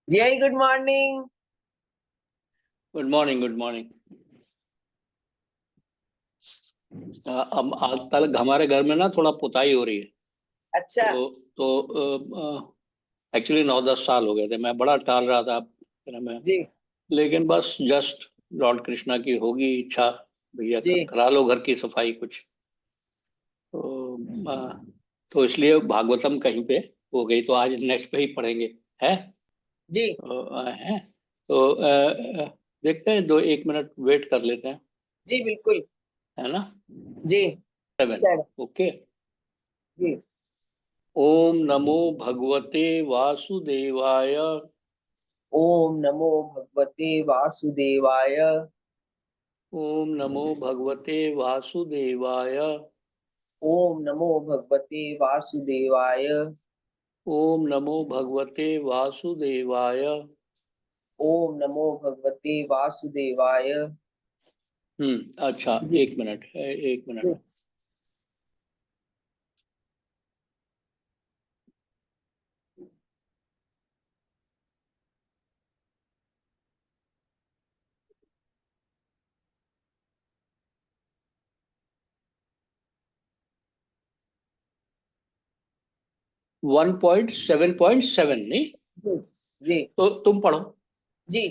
जय good morning. Good morning good morning. अब आज तक हमारे घर में ना थोड़ा पुताई हो रही है। अच्छा। तो एक्चुअली 9-10 साल हो गए थे, मैं बड़ा टाल रहा था फिर मैं, जी लेकिन बस जस्ट लॉर्ड कृष्णा की होगी इच्छा, भैया जी करा लो घर की सफाई कुछ। तो तो इसलिए भागवतम कहीं पे हो गई, तो आज नेक्स्ट पे ही पढ़ेंगे। है जी है तो देखते हैं, 1 मिनट वेट कर लेते हैं, जी बिल्कुल। है ना। जी 7। सर। ओके। जी। ओम नमो भगवते वासुदेवाय। ओम नमो भगवते वासुदेवाय। ओम नमो भगवते वासुदेवाय। ओम नमो भगवते वासुदेवाय। ओम नमो भगवते वासुदेवाय। ओम नमो भगवते वासुदेवाय। अच्छा, जी 1 मिनट है, 1 मिनट। जी 1.7.7 नहीं। जी जी तो तुम पढ़ो। जी।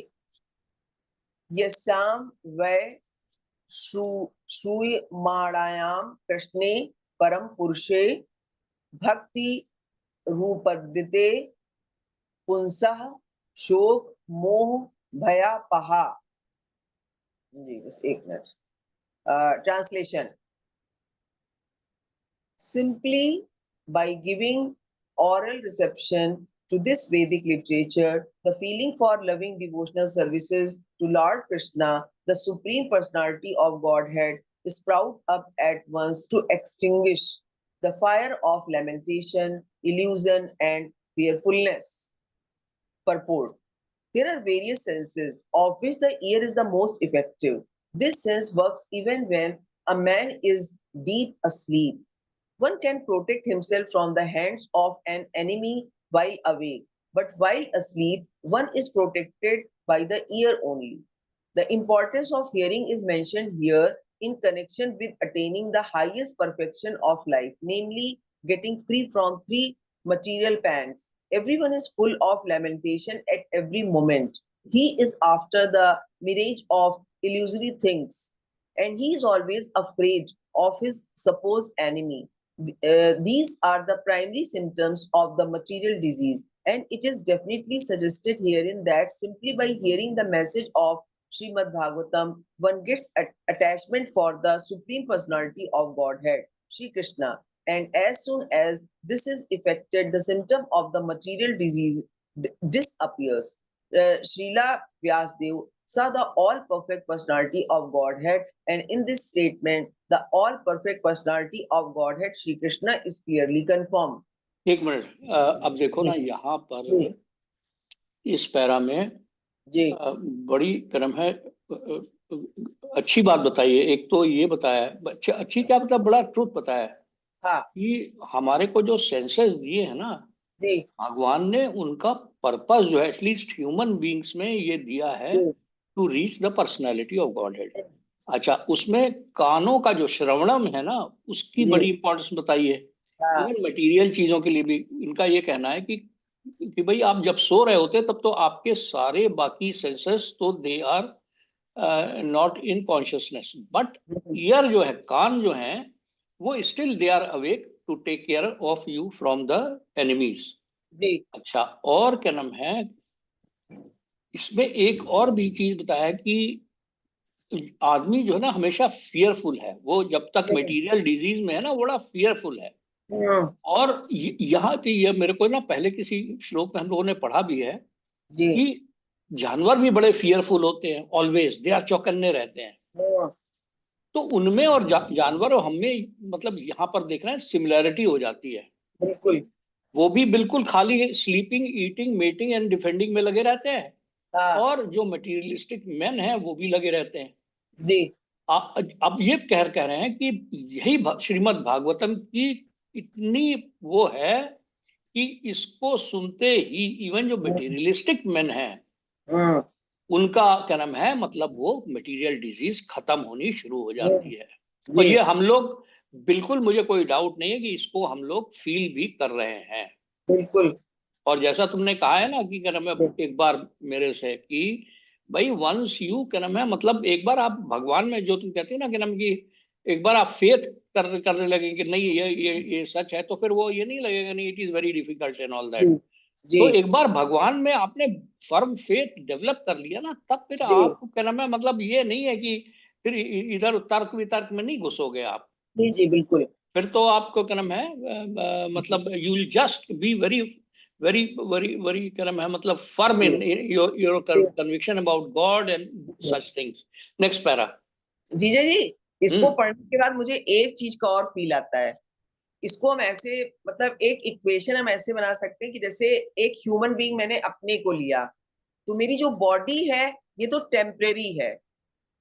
यस्याम वै श्रूयमाणायां कृष्णे परम पुरुषे भक्ति रूपद्दिते पुंसः शोक मोह भयापहा। जी बस एक minute. Translation. Simply by giving oral reception to this Vedic literature, the feeling for loving devotional services to Lord Krishna, the Supreme Personality of Godhead, sprout up at once to extinguish the fire of lamentation, illusion, and fearfulness. Purport. There are various senses, of which the ear is the most effective. This sense works even when a man is deep asleep. One can protect himself from the hands of an enemy while awake, but while asleep, one is protected by the ear only. The importance of hearing is mentioned here in connection with attaining the highest perfection of life, namely getting free from three material pangs. Everyone is full of lamentation at every moment. He is after the mirage of illusory things, and he is always afraid of his supposed enemy. These are the primary symptoms of the material disease, and it is definitely suggested herein that simply by hearing the message of Srimad Bhagavatam, one gets attachment for the Supreme Personality of Godhead, Sri Krishna. And as soon as this is effected, the symptom of the material disease disappears. Srila Vyasdev saw the all perfect personality of Godhead, and in this statement, the all perfect personality of Godhead, Sri Krishna, is clearly confirmed. 1 minute. अब देखो ना, यहाँ पर जी इस para में जी बड़ी क्रम है। अच्छी बात बताइए। एक तो ये बताया है, अच्छी क्या मतलब, बड़ा ट्रूथ बताया है हाँ कि हमारे को जो सेंसेस दिए हैं ना, जी भगवान ने उनका पर्पस जो है एटलीस्ट ह्यूमन बींग्स में ये दिया है, जी to reach the personality of God. अच्छा, उसमें कानों का जो श्रवणम है ना, उसकी जी बड़ी इंपॉर्टेंस बताइए। हाँ इवन मटेरियल चीजों के लिए भी इनका ये कहना है कि भाई आप जब सो रहे होते तब तो आपके सारे बाकी सेंसेस तो they are not in consciousness, but ear जो है, कान जो है, वो still they are awake to take care of you from the enemies. जी अच्छा, और क्या नाम है, इसमें एक और भी चीज बताया कि आदमी जो है ना हमेशा फियरफुल है, वो जब तक मटेरियल डिजीज में है ना, बड़ा फियरफुल है। हम्म, और यहाँ की ये मेरे को ना पहले किसी श्लोक में हम लोगों ने पढ़ा भी है जी कि जानवर भी बड़े फियरफुल होते हैं, ऑलवेज दे आर, चौकन्ने रहते हैं। हम्म, तो उनमें और जानवर और हमें, मतलब यहाँ पर देख रहे हैं सिमिलैरिटी हो जाती है बिल्कुल। कि वो भी बिल्कुल खाली sleeping, eating, mating and defending में लगे रहते हैं, हाँ और जो मटीरियलिस्टिक मैन है वो भी लगे रहते हैं। जी अब ये कह रहे हैं कि यही श्रीमद् भागवतम की इतनी वो है कि इसको सुनते ही इवन जो मटेरियलिस्टिक मैन है हम्म, उनका क्या नाम है, मतलब वो मटेरियल डिजीज खत्म होनी शुरू हो जाती है। और जी ये हम लोग बिल्कुल, मुझे कोई डाउट नहीं है कि इसको हम लोग फील भी कर रहे हैं। बिल्कुल। और जैसा तुमने कहा है ना कि क्या नाम है एक बार मेरे से कि भाई वंस यू क्या नाम है, मतलब एक बार आप भगवान में जो तुम कहते हैं ना क्या नाम की, एक बार आप फेथ करने लगे कि नहीं ये सच है, तो फिर वो ये नहीं लगेगा नहीं it is very difficult and all जी दैट। जी तो एक बार भगवान में आपने फर्म फेथ डेवलप कर लिया ना, तब फिर जी आपको क्या नाम है, मतलब ये नहीं है कि फिर इधर तर्क वितर्क में नहीं घुसोगे आप। जी जी बिल्कुल। फिर तो आपको क्या नाम है मतलब you will just be very very very very क्या नाम है, मतलब firm in your conviction about God and such things. Next para. जीजा जी, इसको हम्म पढ़ने के बाद मुझे एक चीज का और फील आता है। इसको हम ऐसे, मतलब एक इक्वेशन हम ऐसे बना सकते हैं कि जैसे एक ह्यूमन बीइंग मैंने अपने को लिया, तो मेरी जो बॉडी है ये तो टेम्परेरी है।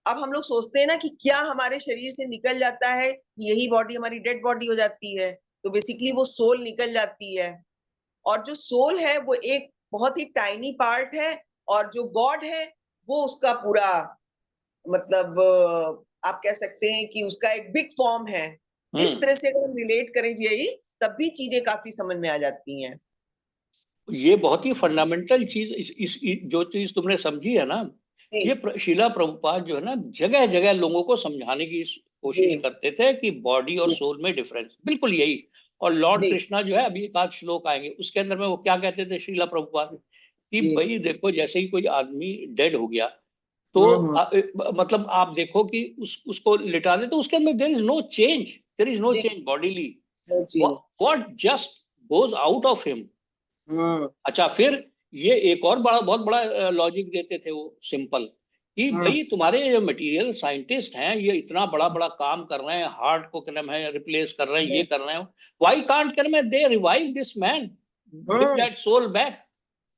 अब हम लोग सोचते हैं ना कि क्या हमारे शरीर से निकल जाता है, यही बॉडी हमारी डेड बॉडी हो जाती है, तो बेसिकली वो सोल निकल जाती है। और जो सोल है वो एक बहुत ही टाइनी पार्ट है, और जो गॉड है वो उसका पूरा, मतलब आप कह सकते हैं कि उसका एक बिग फॉर्म है। इस हम्म तरह से अगर हम रिलेट करें यही, तब भी चीजें काफी समझ में आ जाती हैं। ये बहुत ही फंडामेंटल चीज जो चीज तुमने समझी है ना, जी ये शिला प्रभुपाद जो है ना जगह जगह लोगों को समझाने की कोशिश जी करते थे कि बॉडी और जी सोल में डिफरेंस बिल्कुल यही। और लॉर्ड जी कृष्णा जो है, अभी एक आध श्लोक आएंगे उसके अंदर में वो क्या कहते थे शिला प्रभुपाद, कि जी। भाई देखो जैसे ही कोई आदमी डेड हो गया तो हम्म। मतलब आप देखो कि उसको लिटा दे तो उसके अंदर there is no change, there is no जी चेंज बॉडीली। जी। What just goes out of him. Hmm. अच्छा, फिर ये एक और बड़ा बहुत बड़ा लॉजिक देते थे वो सिंपल, कि हम्म। भाई तुम्हारे ये मटेरियल साइंटिस्ट हैं ये इतना बड़ा बड़ा काम कर रहे हैं, हार्ट को क्या नाम है रिप्लेस कर रहे हैं, ये कर रहे हैं, व्हाई कांट क्या नाम है they revive this man, give hmm, that soul back,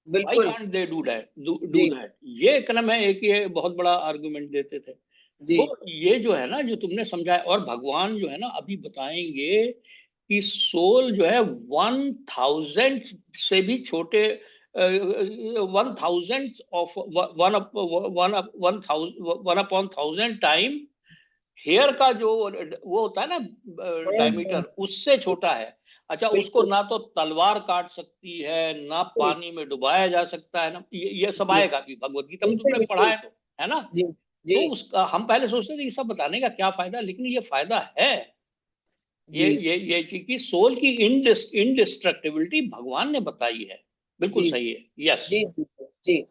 why बिल्कुल। Can't they do that, do जी दैट, ये क्या नाम है एक ये बहुत बड़ा आर्गुमेंट देते थे। जी तो ये जो है ना जो तुमने समझाया, और भगवान जो है ना अभी बताएंगे कि सोल जो है 1000 से भी छोटे, 1000 of one one one thousand one upon thousand time here का जो वो होता है ना हम्म, डायमीटर उससे छोटा है। अच्छा, उसको बिल्कुल ना तो तलवार काट सकती है ना बिल्कुल। पानी में डुबाया जा सकता है ना, ये सब जी आएगा भी भगवत गीता में, बिल्कुल तुमने पढ़ा बिल्कुल। है तो, है ना। जी जी तो उसका हम पहले सोचते थे ये सब बताने का क्या फायदा, लेकिन ये फायदा है। जी ये चीज की सोल की इनडिस्ट्रक्टिबिलिटी भगवान ने बताई है, बिल्कुल जी सही है। यस। जी जी जी।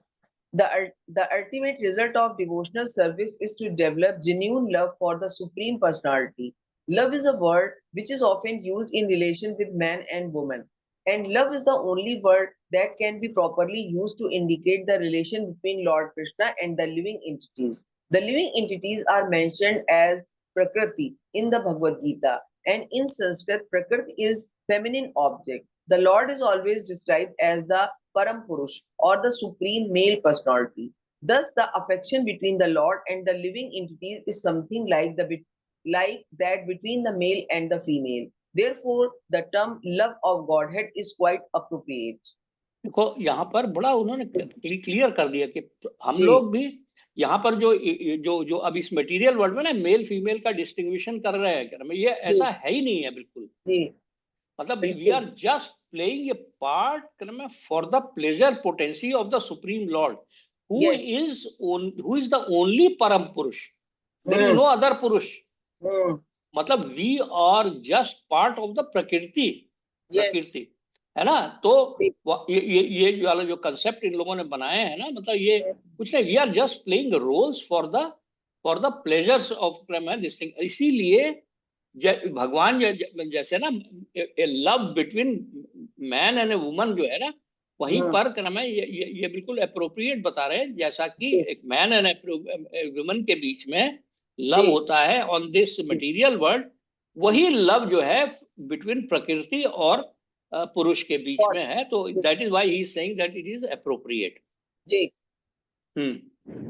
The ultimate result of devotional service is to develop genuine love for the Supreme Personality. Love is a word which is often used in relation with man and woman. And love is the only word that can be properly used to indicate the relation between Lord Krishna and the living entities. The living entities are mentioned as Prakriti in the Bhagavad Gita. And in Sanskrit, Prakriti is feminine object. The Lord is always described as the Param Purush or the supreme male personality. Thus, the affection between the Lord and the living entities is something like that between the male and the female. Therefore, the term love of Godhead is quite appropriate. देखो यहाँ पर बड़ा उन्होंने clear कर दिया कि हम जी लोग भी यहाँ पर जो जो जो अब इस मटेरियल वर्ल्ड में ना मेल फीमेल का डिस्टिंग्विशन कर रहे हैं, क्या नाम है, ये जी ऐसा है ही नहीं है बिल्कुल। जी मतलब वी बिल्कुल। Are just playing a part क्या नाम है for the pleasure potency of the supreme Lord who yes. Is who is the only param purusha, there is hmm no other purusha. Hmm. मतलब we are just part of the prakriti, yes. Prakriti, है ना। तो ये वाला जो कंसेप्ट इन लोगों ने बनाए हैं ना, मतलब ये कुछ नहीं, we are just playing roles for the pleasures of this thing. इसीलिए भगवान जैसे ना love between man and a woman जो है ना, वहीं हम्म। पर क्या नाम है ये बिल्कुल अप्रोप्रिएट बता रहे हैं, जैसा कि एक मैन एंड वुमन के बीच में लव जी होता है ऑन दिस जी मटेरियल वर्ल्ड, वही लव जो है बिटवीन प्रकृति और पुरुष के बीच में है। तो that is why he is saying that it is appropriate. जी। Hmm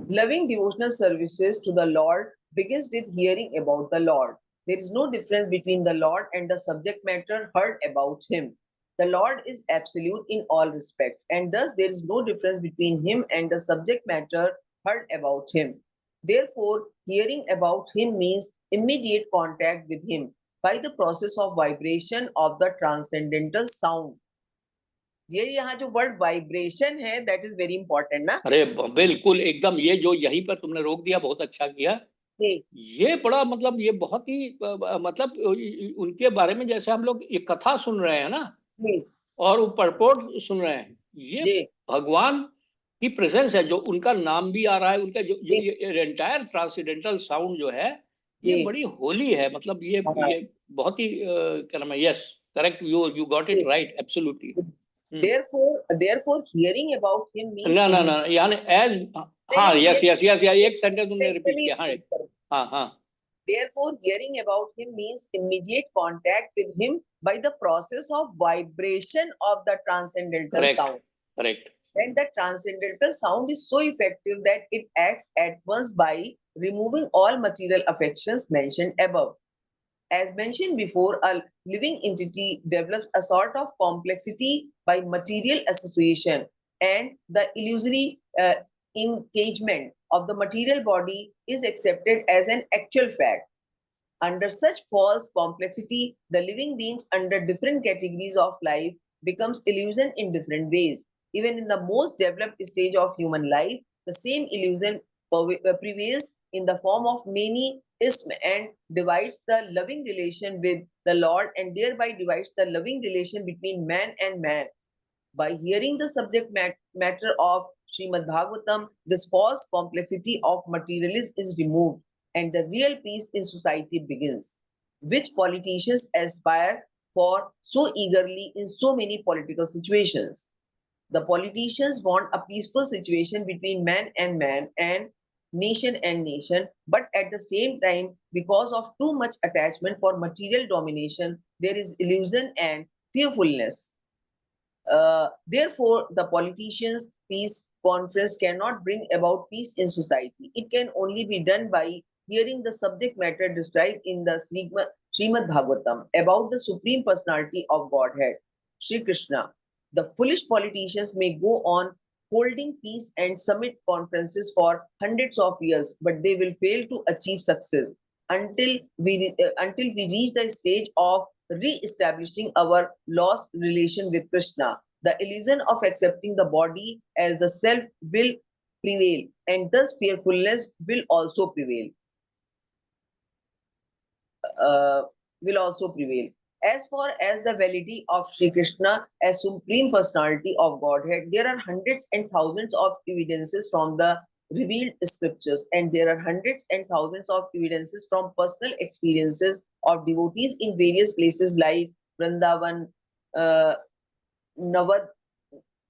Loving devotional services to the Lord begins with hearing about the Lord. There is no difference between the Lord and the subject matter heard about him. The Lord is absolute in all respects, and thus there is no difference between him and the subject matter heard about him. Therefore, hearing about him means immediate contact with him by the process of vibration of the transcendental sound. ये यहाँ जो word vibration है, that is very important ना। अरे बिल्कुल एकदम, ये जो यहीं पर तुमने रोक दिया, बहुत अच्छा किया। ये बड़ा मतलब ये बहुत ही मतलब उनके बारे में जैसे हम लोग एक कथा सुन रहे हैं ना, और वो परपोर्ट सुन रहे हैं, ये भगवान की प्रेजेंस है, जो उनका नाम भी आ रहा है, उनका जो ये एंटायर ट्रांसेंडेंटल साउंड जो है, ये बड़ी होली है। मतलब ये बहुत ही क्या नाम है, yes correct, you got it right, absolutely. therefore hearing about him means ना यानी एज, हाँ यस एक सेंटेंस तुमने रिपीट किया। हाँ Therefore, hearing about him means immediate contact with him by the process of vibration of the transcendental sound. Correct. And the transcendental sound is so effective that it acts at once by removing all material affections mentioned above. As mentioned before, a living entity develops a sort of complexity by material association, and the illusory engagement of the material body is accepted as an actual fact. Under such false complexity, the living beings under different categories of life becomes illusion in different ways. Even in the most developed stage of human life, the same illusion prevails in the form of many ism and divides the loving relation with the Lord, and thereby divides the loving relation between man and man. By hearing the subject matter of Srimad Bhagavatam, this false complexity of materialism is removed and the real peace in society begins, which politicians aspire for so eagerly in so many political situations. The politicians want a peaceful situation between man and nation, but at the same time, because of too much attachment for material domination, there is illusion and fearfulness. Therefore, the politicians' peace conference cannot bring about peace in society. It can only be done by hearing the subject matter described in the Srimad Bhagavatam about the Supreme Personality of Godhead, Sri Krishna. The foolish politicians may go on holding peace and summit conferences for hundreds of years, but they will fail to achieve success until we reach the stage of re-establishing our lost relation with Krishna. The illusion of accepting the body as the self will prevail, and thus fearfulness will also prevail. As far as the validity of Sri Krishna as Supreme Personality of Godhead, there are hundreds and thousands of evidences from the revealed scriptures, and there are hundreds and thousands of evidences from personal experiences of devotees in various places like Vrindavan,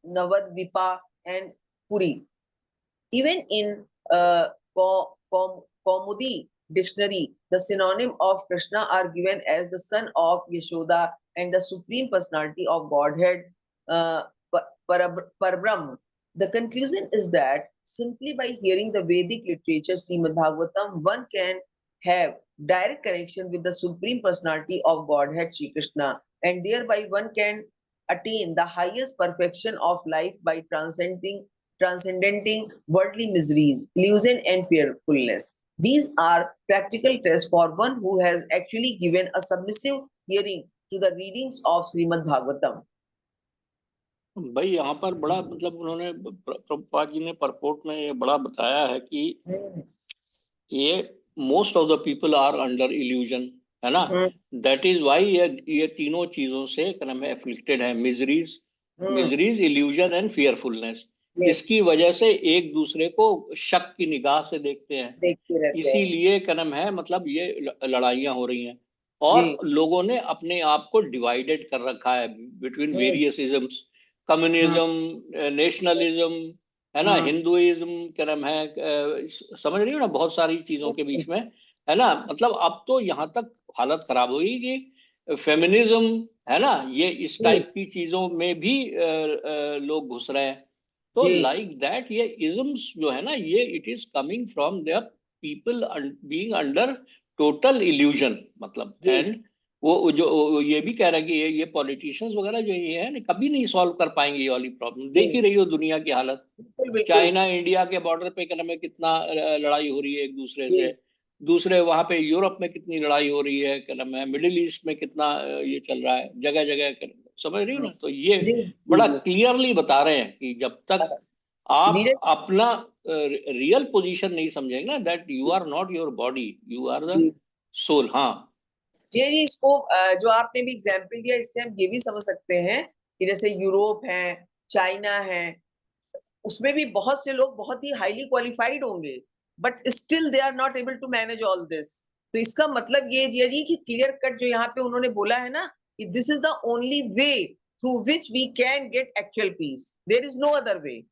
Navadvipa, and Puri. Even in Kaumudi dictionary, the synonym of Krishna are given as the son of Yashoda and the Supreme Personality of Godhead, Parbrahm. The conclusion is that simply by hearing the Vedic literature, Srimad Bhagavatam, one can have direct connection with the Supreme Personality of Godhead, Sri Krishna, and thereby one can attain the highest perfection of life by transcending worldly miseries, illusion, and fearfulness. These are practical tests for one who has actually given a submissive hearing to the readings of Srimad Bhagavatam. भाई यहाँ पर बड़ा मतलब उन्होंने प्रभुपाद जी ने purport में ये बड़ा बताया है कि ये most of the people are under illusion, है ना, दैट इज वाई ये तीनों चीजों से क्रम में एफ्लिक्टेड है, मिजरीज, इल्यूजन एंड फियरफुलनेस। इसकी वजह से एक दूसरे को शक की निगाह से देखते हैं, इसीलिए क्रम है मतलब ये लड़ाइयां हो रही हैं, और लोगों ने अपने आप को डिवाइडेड कर रखा है between various isms, communism, nationalism, है ना, हिंदुइज्म क्रम है, समझ रही हो ना, बहुत सारी चीजों के बीच में, है ना। मतलब अब तो यहाँ तक हालत खराब हुई कि फेमिनिज्म, है ना, ये इस टाइप की चीजों में भी लोग घुस रहे हैं। तो लाइक दैट ये इज्म्स जो है ना, ये it is coming from the people being under total illusion, मतलब, एंड वो जो ये भी कह रहा है कि ये पॉलिटिशियंस वगैरह जो ये है ना, कभी नहीं सॉल्व कर पाएंगे ये वाली प्रॉब्लम। देख ही रही हो दुनिया की हालत, बिल्कुल बिल्कुल। चाइना इंडिया के बॉर्डर पे क्या नाम है, कितना लड़ाई हो रही है एक दूसरे जी से, दूसरे वहां पे यूरोप में कितनी लड़ाई हो रही है, क्या नाम है, मिडिल ईस्ट में कितना ये चल रहा है, जगह जगह, समझ रही हो ना। तो ये जी जी बड़ा जी। क्लियरली बता रहे हैं कि जब तक आप नीरज अपना रियल पोजीशन नहीं समझेंगे ना, that you are not your body, you are the जी सोल। हाँ जी, इसको जो आपने भी एग्जाम्पल दिया, इससे हम ये भी समझ सकते हैं कि जैसे यूरोप है, चाइना है, उसमें भी बहुत से लोग बहुत ही हाईली क्वालिफाइड होंगे, but still they are not able to manage all this. तो इसका मतलब ये जी कि क्लियर कट जो यहाँ पे उन्होंने बोला है ना, कि this is the only way through which we can get actual peace, there is no other way.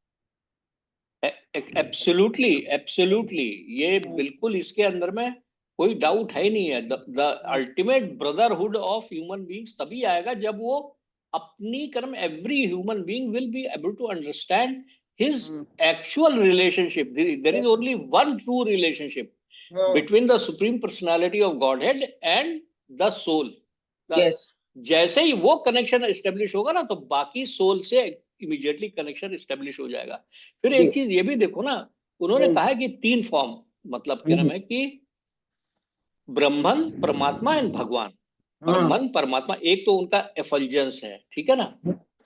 Absolutely absolutely, ये बिल्कुल इसके अंदर में कोई डाउट है ही नहीं है। The ultimate brotherhood of human beings तभी आएगा जब वो अपनी कर्म, every human being will be able to understand his actual relationship. There is only one true relationship between the supreme personality of Godhead and the soul. Yes जैसे ही वो connection establish होगा ना, तो बाकी सोल से इमीडिएटली कनेक्शन एस्टेब्लिश हो जाएगा। फिर एक चीज ये भी देखो ना, उन्होंने कहा है कि 3 फॉर्म, मतलब क्या नाम है कि ब्रह्मन, परमात्मा एंड भगवान। ब्रह्मन परमात्मा, एक तो उनका एफल्जेंस है, ठीक है ना।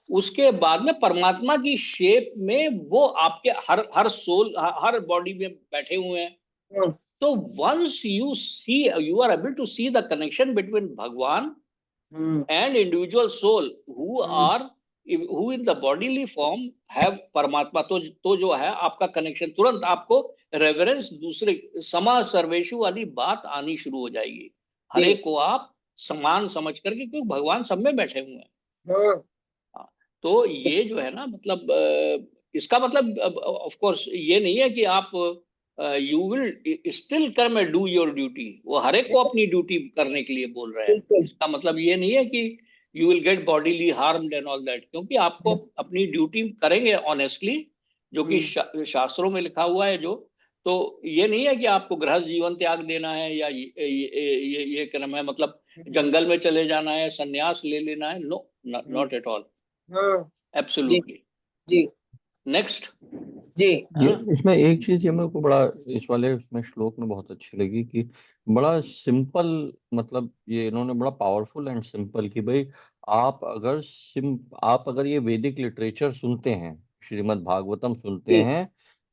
उसके बाद में परमात्मा की शेप में वो आपके हर हर सोल, हर बॉडी में बैठे हुए हैं। So once you see, you are able to see the connection between Bhagwan and individual soul who are, who in the bodily form have परमात्मा। तो जो है आपका कनेक्शन, तुरंत आपको रेवरेंस, दूसरे समा सर्वेशु वाली बात आनी शुरू हो जाएगी। हर एक को आप समान समझ करके, क्योंकि भगवान सब में बैठे हुए हैं। हाँ, तो ये जो है ना, मतलब इसका मतलब ऑफ कोर्स ये नहीं है कि आप यू विल स्टिल कर्म डू योर ड्यूटी। वो हर एक को अपनी ड्यूटी करने के लिए बोल रहे हैं। बिल्कुल। इसका मतलब ये नहीं है कि you will get bodily harmed and all that, क्योंकि आपको अपनी ड्यूटी करेंगे ऑनेस्टली, जो कि शास्त्रों में लिखा हुआ है जो। तो ये नहीं है कि आपको गृहस्थ जीवन त्याग देना है, या ये कर्म है, मतलब जंगल में चले जाना है, संन्यास ले लेना है। नो, नॉट एट ऑल, जी एब्सोल्युटली। जी नेक्स्ट, जी है ये ना। इसमें एक चीज ये मेरे को बड़ा इस वाले इसमें श्लोक में बहुत अच्छी लगी कि बड़ा सिंपल, मतलब ये इन्होंने बड़ा पावरफुल एंड सिंपल कि भाई आप अगर ये वैदिक लिटरेचर सुनते हैं, श्रीमद् भागवतम सुनते जी हैं,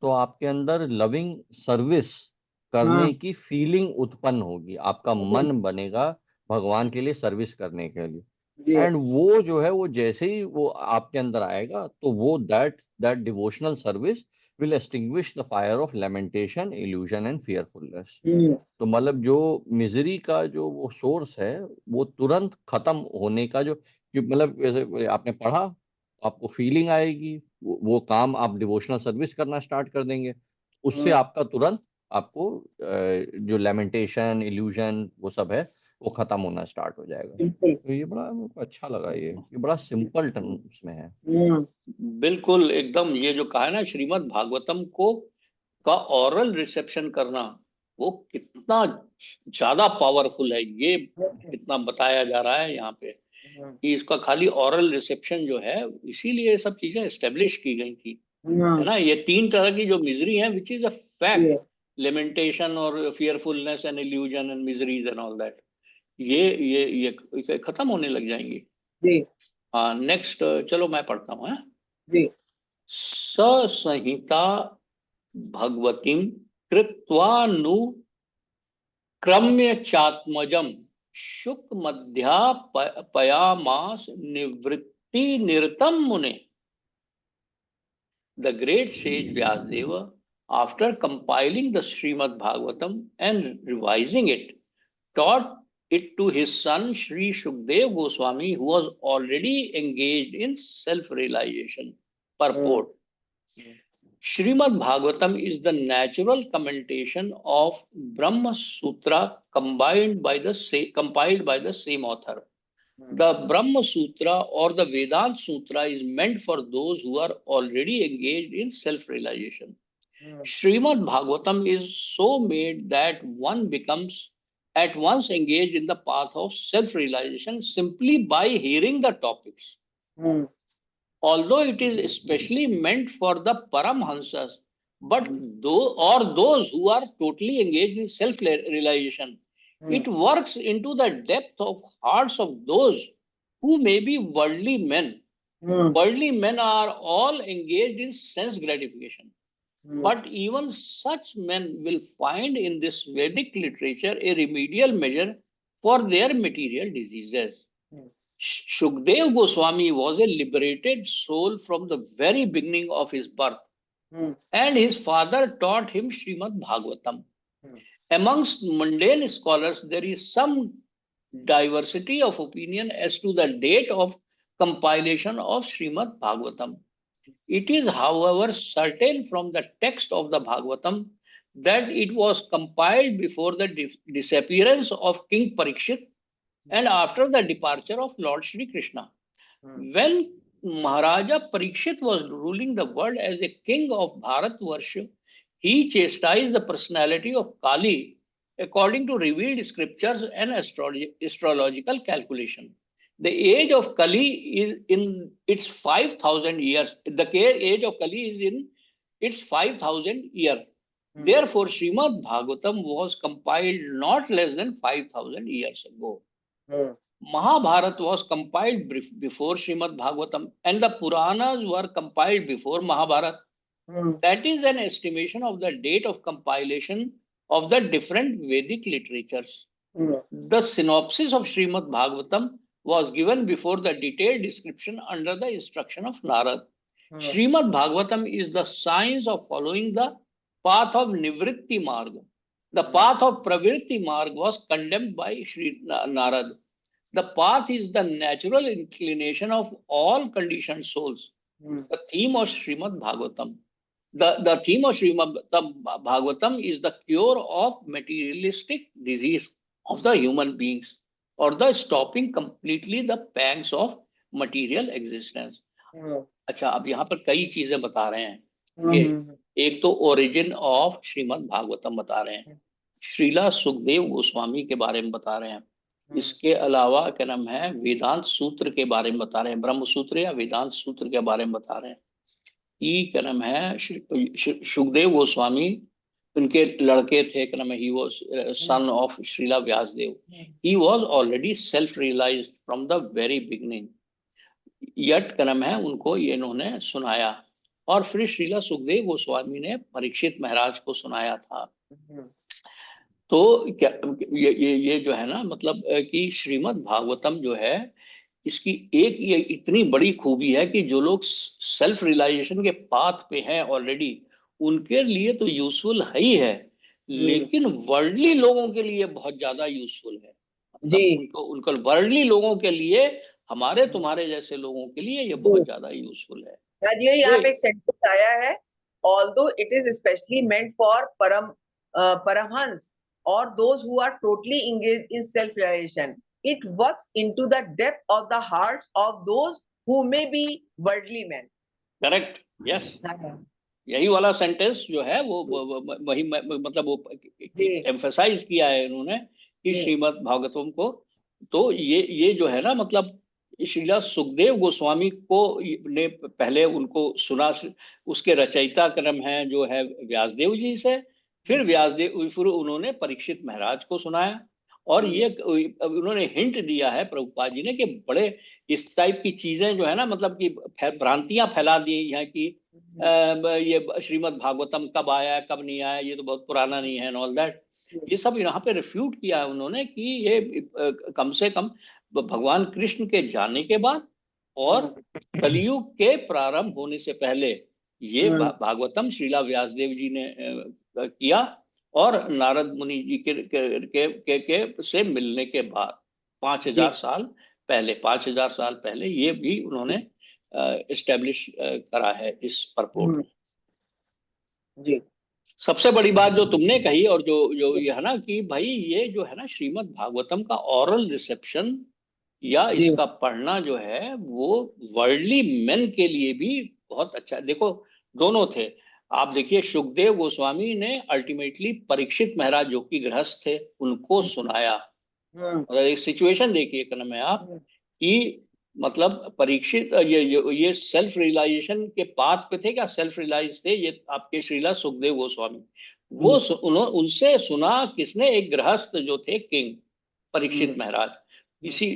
तो आपके अंदर लविंग सर्विस करने की फीलिंग उत्पन्न होगी, आपका मन बनेगा भगवान के लिए सर्विस करने के लिए। जी एंड वो जो है वो जैसे ही वो आपके अंदर आएगा, तो वो that devotional service will extinguish the fire of lamentation, illusion and fearfulness। तो मतलब जो मिजरी का जो वो सोर्स है, वो तुरंत खत्म होने का जो, मतलब जैसे आपने पढ़ा, आपको फीलिंग आएगी, वो काम आप डिवोशनल सर्विस करना स्टार्ट कर देंगे, उससे आपका तुरंत आपको जो लेमेंटेशन, इल्यूजन वो सब है, वो खत्म होना स्टार्ट हो जाएगा। बिल्कुल। तो ये बड़ा मेरे को अच्छा लगा, ये बड़ा सिंपल टर्म्स में है। बिल्कुल एकदम, ये जो कहा है ना, श्रीमद् भागवतम को का ऑरल रिसेप्शन करना, वो कितना ज्यादा पावरफुल है, ये कितना बताया जा रहा है यहाँ पे, कि इसका खाली ऑरल रिसेप्शन जो है, इसीलिए ये सब चीजें एस्टेब्लिश की गई थी, है ना। ये 3 तरह की जो मिजरी है, which is a fact, lamentation और fearfulness and illusion and miseries and all that, ये खत्म होने लग जाएंगी। जी हाँ, नेक्स्ट, चलो मैं पढ़ता हूँ। है जी ससंहिता भगवतीं कृत्वानु क्रम्य चात्मजम शुक मध्यापयामास निवृत्ति निरतम मुने। The great sage Vyasadeva, after compiling the Srimad Bhagavatam and revising it, taught it to his son Sri Shukdev Goswami, who was already engaged in self-realization. Purport: Srimad Bhagavatam is the natural commentation of Brahma Sutra compiled by the same author. The Brahma Sutra or the Vedanta Sutra is meant for those who are already engaged in self-realization. Srimad Bhagavatam is so made that one becomes at once engaged in the path of self-realization simply by hearing the topics. Although it is especially meant for the Paramhansas, but those who are totally engaged in self-realization, it works into the depth of hearts of those who may be worldly men. Worldly men are all engaged in sense gratification. But even such men will find in this Vedic literature a remedial measure for their material diseases. Shukdev Goswami was a liberated soul from the very beginning of his birth, and his father taught him Srimad Bhagavatam. Amongst mundane scholars, there is some diversity of opinion as to the date of compilation of Srimad Bhagavatam. It is, however, certain from the text of the Bhagavatam that it was compiled before the disappearance of King Parikshit and after the departure of Lord Shri Krishna. When Maharaja Parikshit was ruling the world as a king of Bharatvarsha, he chastised the personality of Kali according to revealed scriptures and astrological calculation. The age of Kali is in its 5,000 years. The age of Kali is in its 5,000 year. Therefore, Srimad Bhagavatam was compiled not less than 5,000 years ago. Mahabharata was compiled before Srimad Bhagavatam, and the Puranas were compiled before Mahabharata. That is an estimation of the date of compilation of the different Vedic literatures. The synopsis of Srimad Bhagavatam was given before the detailed description under the instruction of Narad. Srimad Bhagavatam is the science of following the path of Nivritti Marg. The path of Pravritti Marg was condemned by Sri Narad. The path is the natural inclination of all conditioned souls. The theme of Srimad Bhagavatam. The theme of Srimad Bhagavatam is the cure of materialistic disease of the human beings, or the stopping completely the pangs of material existence. अच्छा, अब यहाँ पर कई चीजें बता रहे हैं. एक तो ओरिजिन ऑफ श्रीमद् भागवतम बता रहे हैं, श्रीला सुखदेव गोस्वामी के बारे में बता रहे हैं. इसके अलावा क्या नाम है, वेदांत सूत्र के बारे में बता रहे हैं, ब्रह्म सूत्र या वेदांत सूत्र के बारे में बता रहे हैं. ये क्या नाम है, सुखदेव गोस्वामी उनके लड़के थे, क्या नाम है, he was son of Srila Vyasadev. He was already self realised from the very beginning. Yet क्या नाम है, उनको ये इन्होंने सुनाया, और फिर श्रीला सुखदेव गोस्वामी ने परीक्षित महाराज को सुनाया था. तो क्या ये जो है ना, मतलब कि श्रीमद् भागवतम जो है, इसकी एक ये इतनी बड़ी खूबी है कि जो लोग सेल्फ रियलाइजेशन के पाथ पे हैं ऑलरेडी, उनके लिए तो यूजफुल है ही है, लेकिन वर्ल्डली लोगों के लिए बहुत ज्यादा यूजफुल है. जी, उनको वर्ल्डली लोगों के लिए, हमारे तुम्हारे जैसे लोगों के लिए ये बहुत ज्यादा यूजफुल है. जी, यहाँ पे एक सेंटेंस आया है, although it is especially meant for Paramhans or those who are totally engaged in self-realization, it works into the depth of the hearts of those who may be worldly men. Correct, yes. यही वाला sentence जो है वो वही मतलब वो emphasise किया है इन्होंने कि श्रीमद् भागवतम को. तो ये जो है ना, मतलब श्रीला सुखदेव गोस्वामी को ने पहले उनको सुना, उसके रचयिता क्रम है जो है व्यासदेव जी से, फिर उन्होंने परीक्षित महाराज को सुनाया. और ये उन्होंने हिंट दिया है प्रभुपाद जी ने कि बड़े इस टाइप की चीजें जो है ना, मतलब कि भ्रांतियां फैला दी हैं कि ये श्रीमद् भागवतम कब आया कब नहीं आया, ये तो बहुत पुराना नहीं है, एंड ऑल दैट. ये सब यहाँ पे रिफ्यूट किया है उन्होंने कि ये कम से कम भगवान कृष्ण के जाने के बाद और कलयुग के प्रारंभ होने से पहले ये भागवतम श्रीला व्यासदेव जी ने किया, और नारद मुनि जी के से मिलने के बाद 5000 साल पहले ये भी उन्होंने एस्टेब्लिश करा है इस परपोर्ट में. जी, सबसे बड़ी बात जो तुमने कही और जो ये है ना कि भाई ये जो है ना श्रीमद् भागवतम का ओरल रिसेप्शन या इसका पढ़ना जो है वो वर्ल्डली मेन के लिए भी बहुत अच्छा. देखो दोनों थे, आप देखिए सुखदेव गोस्वामी ने अल्टीमेटली परीक्षित महाराज जो कि गृहस्थ थे उनको सुनाया। मतलब एक सिचुएशन देखिए कर्म में आप कि मतलब परीक्षित ये सेल्फ रियलाइजेशन के पाथ पे थे क्या, सेल्फ रियलाइज थे ये आपके श्रीला सुखदेव गोस्वामी। वो उनसे सुना किसने, एक गृहस्थ जो थे किंग परीक्षित महाराज। इसी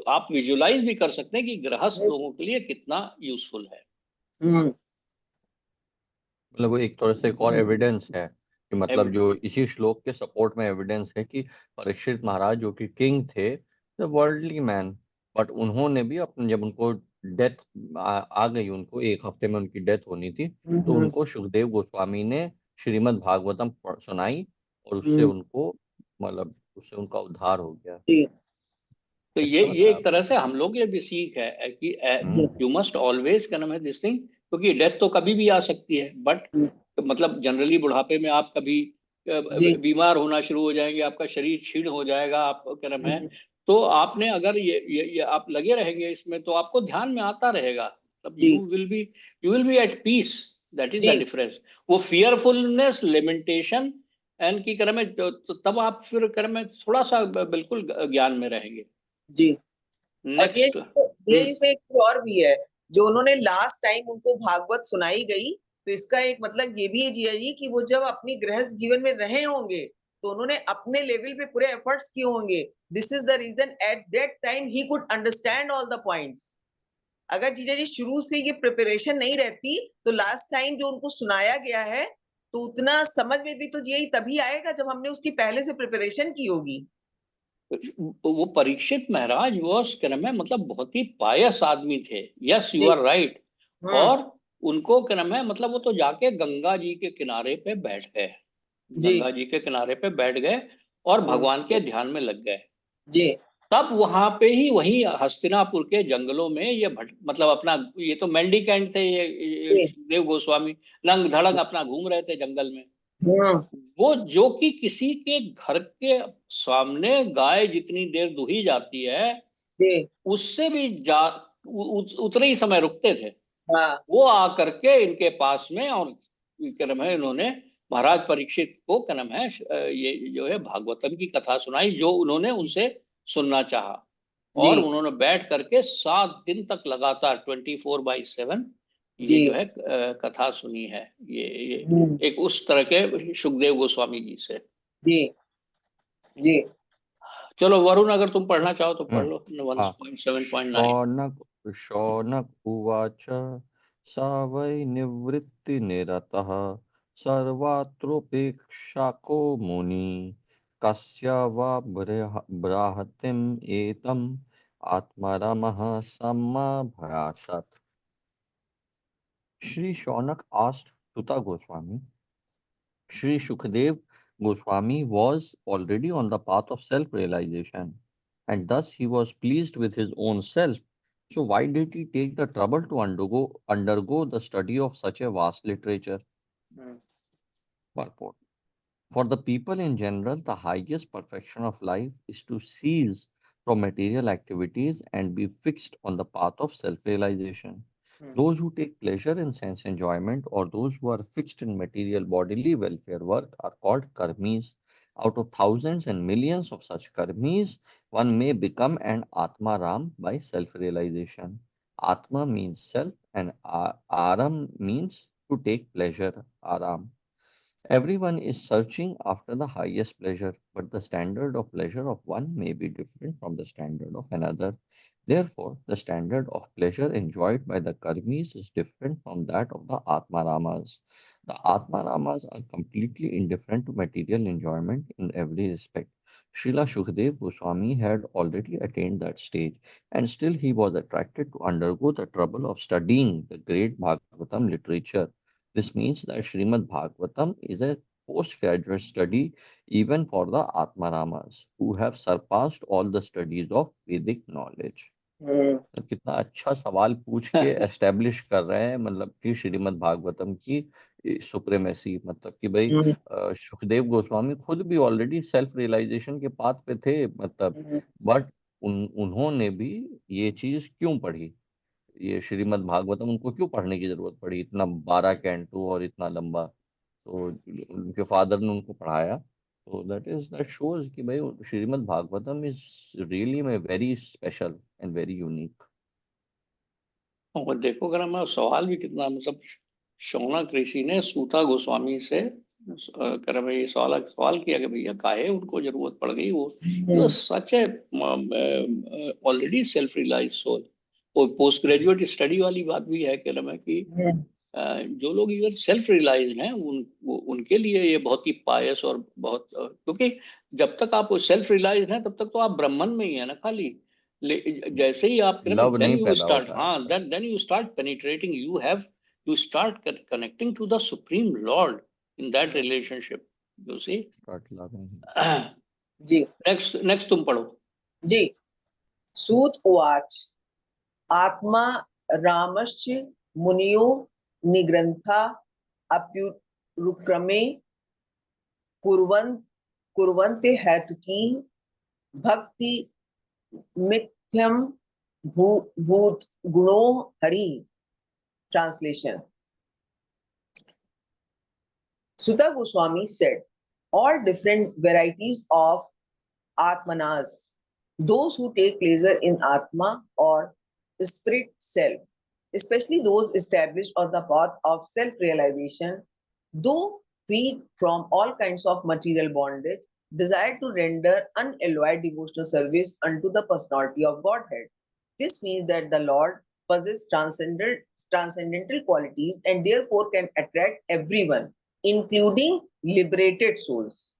आप विजुलाइज भी कर सकते हैं कि गृहस्थ लोगों के लिए कितना यूजफुल है। मतलब वो एक तरह से एक और एविडेंस है कि मतलब जो इसी श्लोक के सपोर्ट में एविडेंस है कि परीक्षित महाराज जो कि किंग थे, द वर्ल्डली मैन, बट उन्होंने भी अपने जब उनको डेथ आ गई, उनको एक हफ्ते में उनकी डेथ होनी थी, तो उनको सुखदेव गोस्वामी ने श्रीमद् भागवतम सुनाई और उससे उनको मतलब उससे उनका उद्धार हो गया। तो ये एक तरह से हम लोग ये भी सीख है कि यू मस्ट ऑलवेज क्या नाम है दिस थिंग, क्योंकि डेथ तो कभी भी आ सकती है, बट मतलब जनरली बुढ़ापे में आप कभी बीमार होना शुरू हो जाएंगे, आपका शरीर क्षीण हो जाएगा, आप क्या नाम है, तो आपने अगर ये आप लगे रहेंगे इसमें तो आपको ध्यान में आता रहेगा, तब you will be at peace. That is the difference. वो फियरफुलनेस लिमिटेशन एंड की क्रम में तब आप फिर क्रम में थोड़ा सा बिल्कुल ज्ञान में रहेंगे। जी। नेक्स्ट ये इसमें एक और भी है, जो उन्होंने लास्ट टाइम उनको भागवत सुनाई गई, तो इसका एक मतलब ये भी है जिया जी कि वो जब अपनी गृहस्थ जीवन में रहे होंगे तो उन्होंने अपने लेवल पे पूरे एफर्ट्स किए होंगे। This is the reason at that time he could understand all the points. अगर जीजा जी शुरू से ये प्रिपरेशन नहीं रहती तो लास्ट टाइम जो उनको सुनाया गया है तो उतना समझ में भी तो यही तभी आएगा जब हमने उसकी पहले से प्रिपरेशन की होगी। वो परीक्षित महाराज वो क्रम है मतलब बहुत ही पायस आदमी थे। Yes you are right. और उनको क्रम है मतलब वो तो जाके गंगा जी के किनारे पे बैठ गए, गंगा जी के किनारे पे बैठ गए और भगवान के ध्यान में लग गए जी। तब वहां पे ही वहीं हस्तिनापुर के जंगलों में ये मतलब अपना ये तो मेंडिकेंट थे ये देव गोस्वामी, नंग धड़ंग अपना घूम रहे थे जंगल में। वो जो कि किसी के घर के सामने गाय जितनी देर दुही जाती है उससे भी उतने ही समय रुकते थे। वो आकर के इनके पास में और क्रम है इन्होंने महाराज परीक्षित को क्रम है ये जो है भागवतम की कथा सुनाई जो उन्होंने उनसे सुनना चाहा। और उन्होंने बैठ करके 7 दिन तक लगातार 24/7 ये जो है कथा सुनी है। ये एक उस तरह के सुखदेव गोस्वामी जी से। जी जी। चलो वरुण अगर तुम पढ़ना चाहो तो पढ़ लो 1.7.9। शौनक उवाच स वै निवृत्तिनिरतः सर्वत्रोपेक्षाको मुनि कस्य वा बृहतिम् एतम् आत्मरमः समभयासत्। Shri Shaunak asked Tuta Goswami, Shri Shukdev Goswami was already on the path of self-realization, and thus he was pleased with his own self. So why did he take the trouble to undergo the study of such a vast literature? Purport. For the people in general, the highest perfection of life is to cease from material activities and be fixed on the path of self-realization. Those who take pleasure in sense enjoyment or those who are fixed in material bodily welfare work are called karmis. Out of thousands and millions of such karmis, one may become an Atma Ram by self-realization. Atma means self and Aram means to take pleasure, Aram. Everyone is searching after the highest pleasure, but the standard of pleasure of one may be different from the standard of another. Therefore, the standard of pleasure enjoyed by the karmis is different from that of the Atmaramas. The Atmaramas are completely indifferent to material enjoyment in every respect. Srila Shukdev Goswami had already attained that stage, and still he was attracted to undergo the trouble of studying the great Bhagavatam literature. This means that Srimad Bhagavatam is a postgraduate study even for the Atmaramas, who have surpassed all the studies of Vedic knowledge. तो कितना अच्छा सवाल पूछ के establish कर रहे हैं मतलब कि श्रीमद् भागवतम की सुप्रीमेसी, मतलब कि भाई सुखदेव गोस्वामी खुद भी ऑलरेडी सेल्फ रियलाइजेशन के पाथ पे थे, मतलब बट उन्होंने भी ये चीज क्यों पढ़ी, ये श्रीमद् भागवतम उनको क्यों पढ़ने की जरूरत पड़ी, इतना 12 कैंटो और इतना लंबा। तो उनके फादर ने उनको पढ़ाया। तो दैट शोज कि भाई श्रीमद् भागवतम इज रियली में very special and very unique. और देखो अगर हमारा सवाल भी कितना, मतलब शौनक ऋषि ने सूता गोस्वामी से कर भाई सवाल सवाल किया कि भैया काहे उनको जरूरत पड़ गई, वो सच है ऑलरेडी सेल्फ रियलाइज सोल। वो पोस्ट ग्रेजुएट स्टडी वाली बात भी है कह रहा कि जो लोग इवन सेल्फ रियलाइज हैं उनके लिए ये बहुत ही पायस और बहुत क्योंकि जब तक आप सेल्फ रियलाइज हैं तब तक तो आप ब्रह्मन में ही है ना खाली। जैसे ही आप लव देन नहीं यू पैदा स्टार्ट, होता है हाँ, then you start penetrating, you start connecting to the supreme Lord in that relationship, you see. Start loving him. जी नेक्स्ट तुम पढ़ो। जी। सूत उवाच आत्मा रामश्च मुनियो निग्रंथा अप्युरुक्रमे कुर्वन्ते हेतुकी भक्ति मिथ्यम भूत गुणो Hari. Translation. Sutta Goswami said, all different varieties of Atmanas, those who take pleasure in Atma or spirit self, especially those established on the path of self-realization, though freed from all kinds of material bondage, desire to render unalloyed devotional service unto the personality of Godhead. This means that the Lord possesses transcendental qualities and therefore can attract everyone, including liberated souls.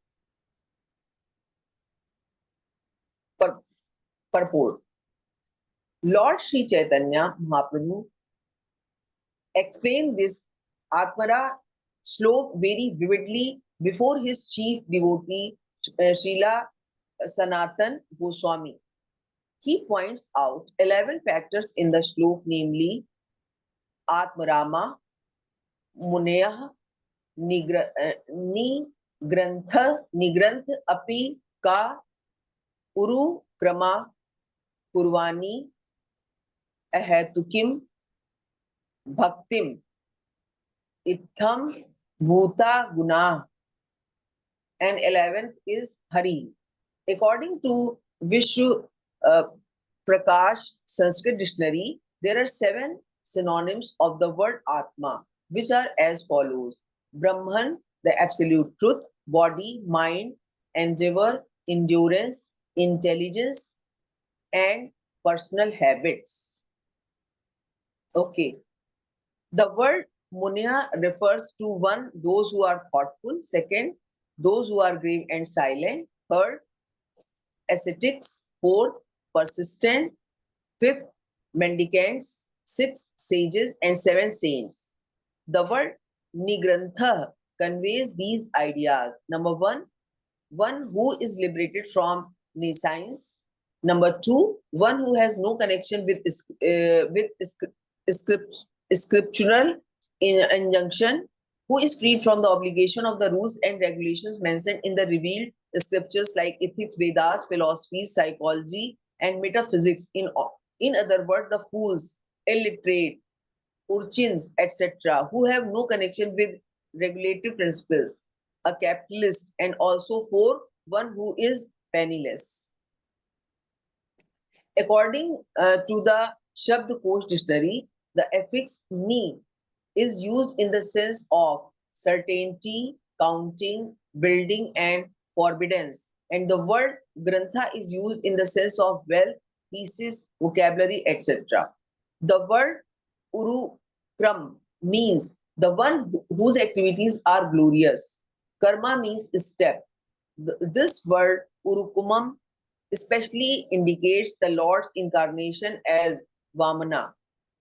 Purport. Lord Sri Chaitanya Mahaprabhu explained this Atmara slok very vividly before his chief devotee Srila Sanatan Goswami. He points out 11 factors in the slok, namely Atmarama, Muneyah, Nigranth Api Ka Uru Krama Kurvani Ahetukim Bhaktim Itham Bhuta Guna, and 11th is Hari. According to Vishnu Prakash Sanskrit Dictionary, there are 7 synonyms of the word Atma, which are as follows: Brahman, the absolute truth; body, mind, endeavor, endurance, intelligence, and personal habits. Okay. The word Munya refers to 1, those who are thoughtful; 2nd, those who are grave and silent; 3rd, ascetics; 4th, persistent; 5th, mendicants; 6th, sages; and 7th, saints. The word Nigrantha conveys these ideas. Number 1, one who is liberated from nescience. Number 2, one who has no connection with scriptural injunction, who is freed from the obligation of the rules and regulations mentioned in the revealed scriptures like ethics, Vedas, philosophy, psychology, and metaphysics. In other words, the fools, illiterate, urchins, etc., who have no connection with regulative principles, a capitalist, and also 4, one who is penniless. According to the Shabdkosh Dictionary, the affix ni is used in the sense of certainty, counting, building, and forbiddance. And the word grantha is used in the sense of wealth, pieces, vocabulary, etc. The word urukram means the one whose activities are glorious. Karma means step. This word urukumam especially indicates the Lord's incarnation as Vamana,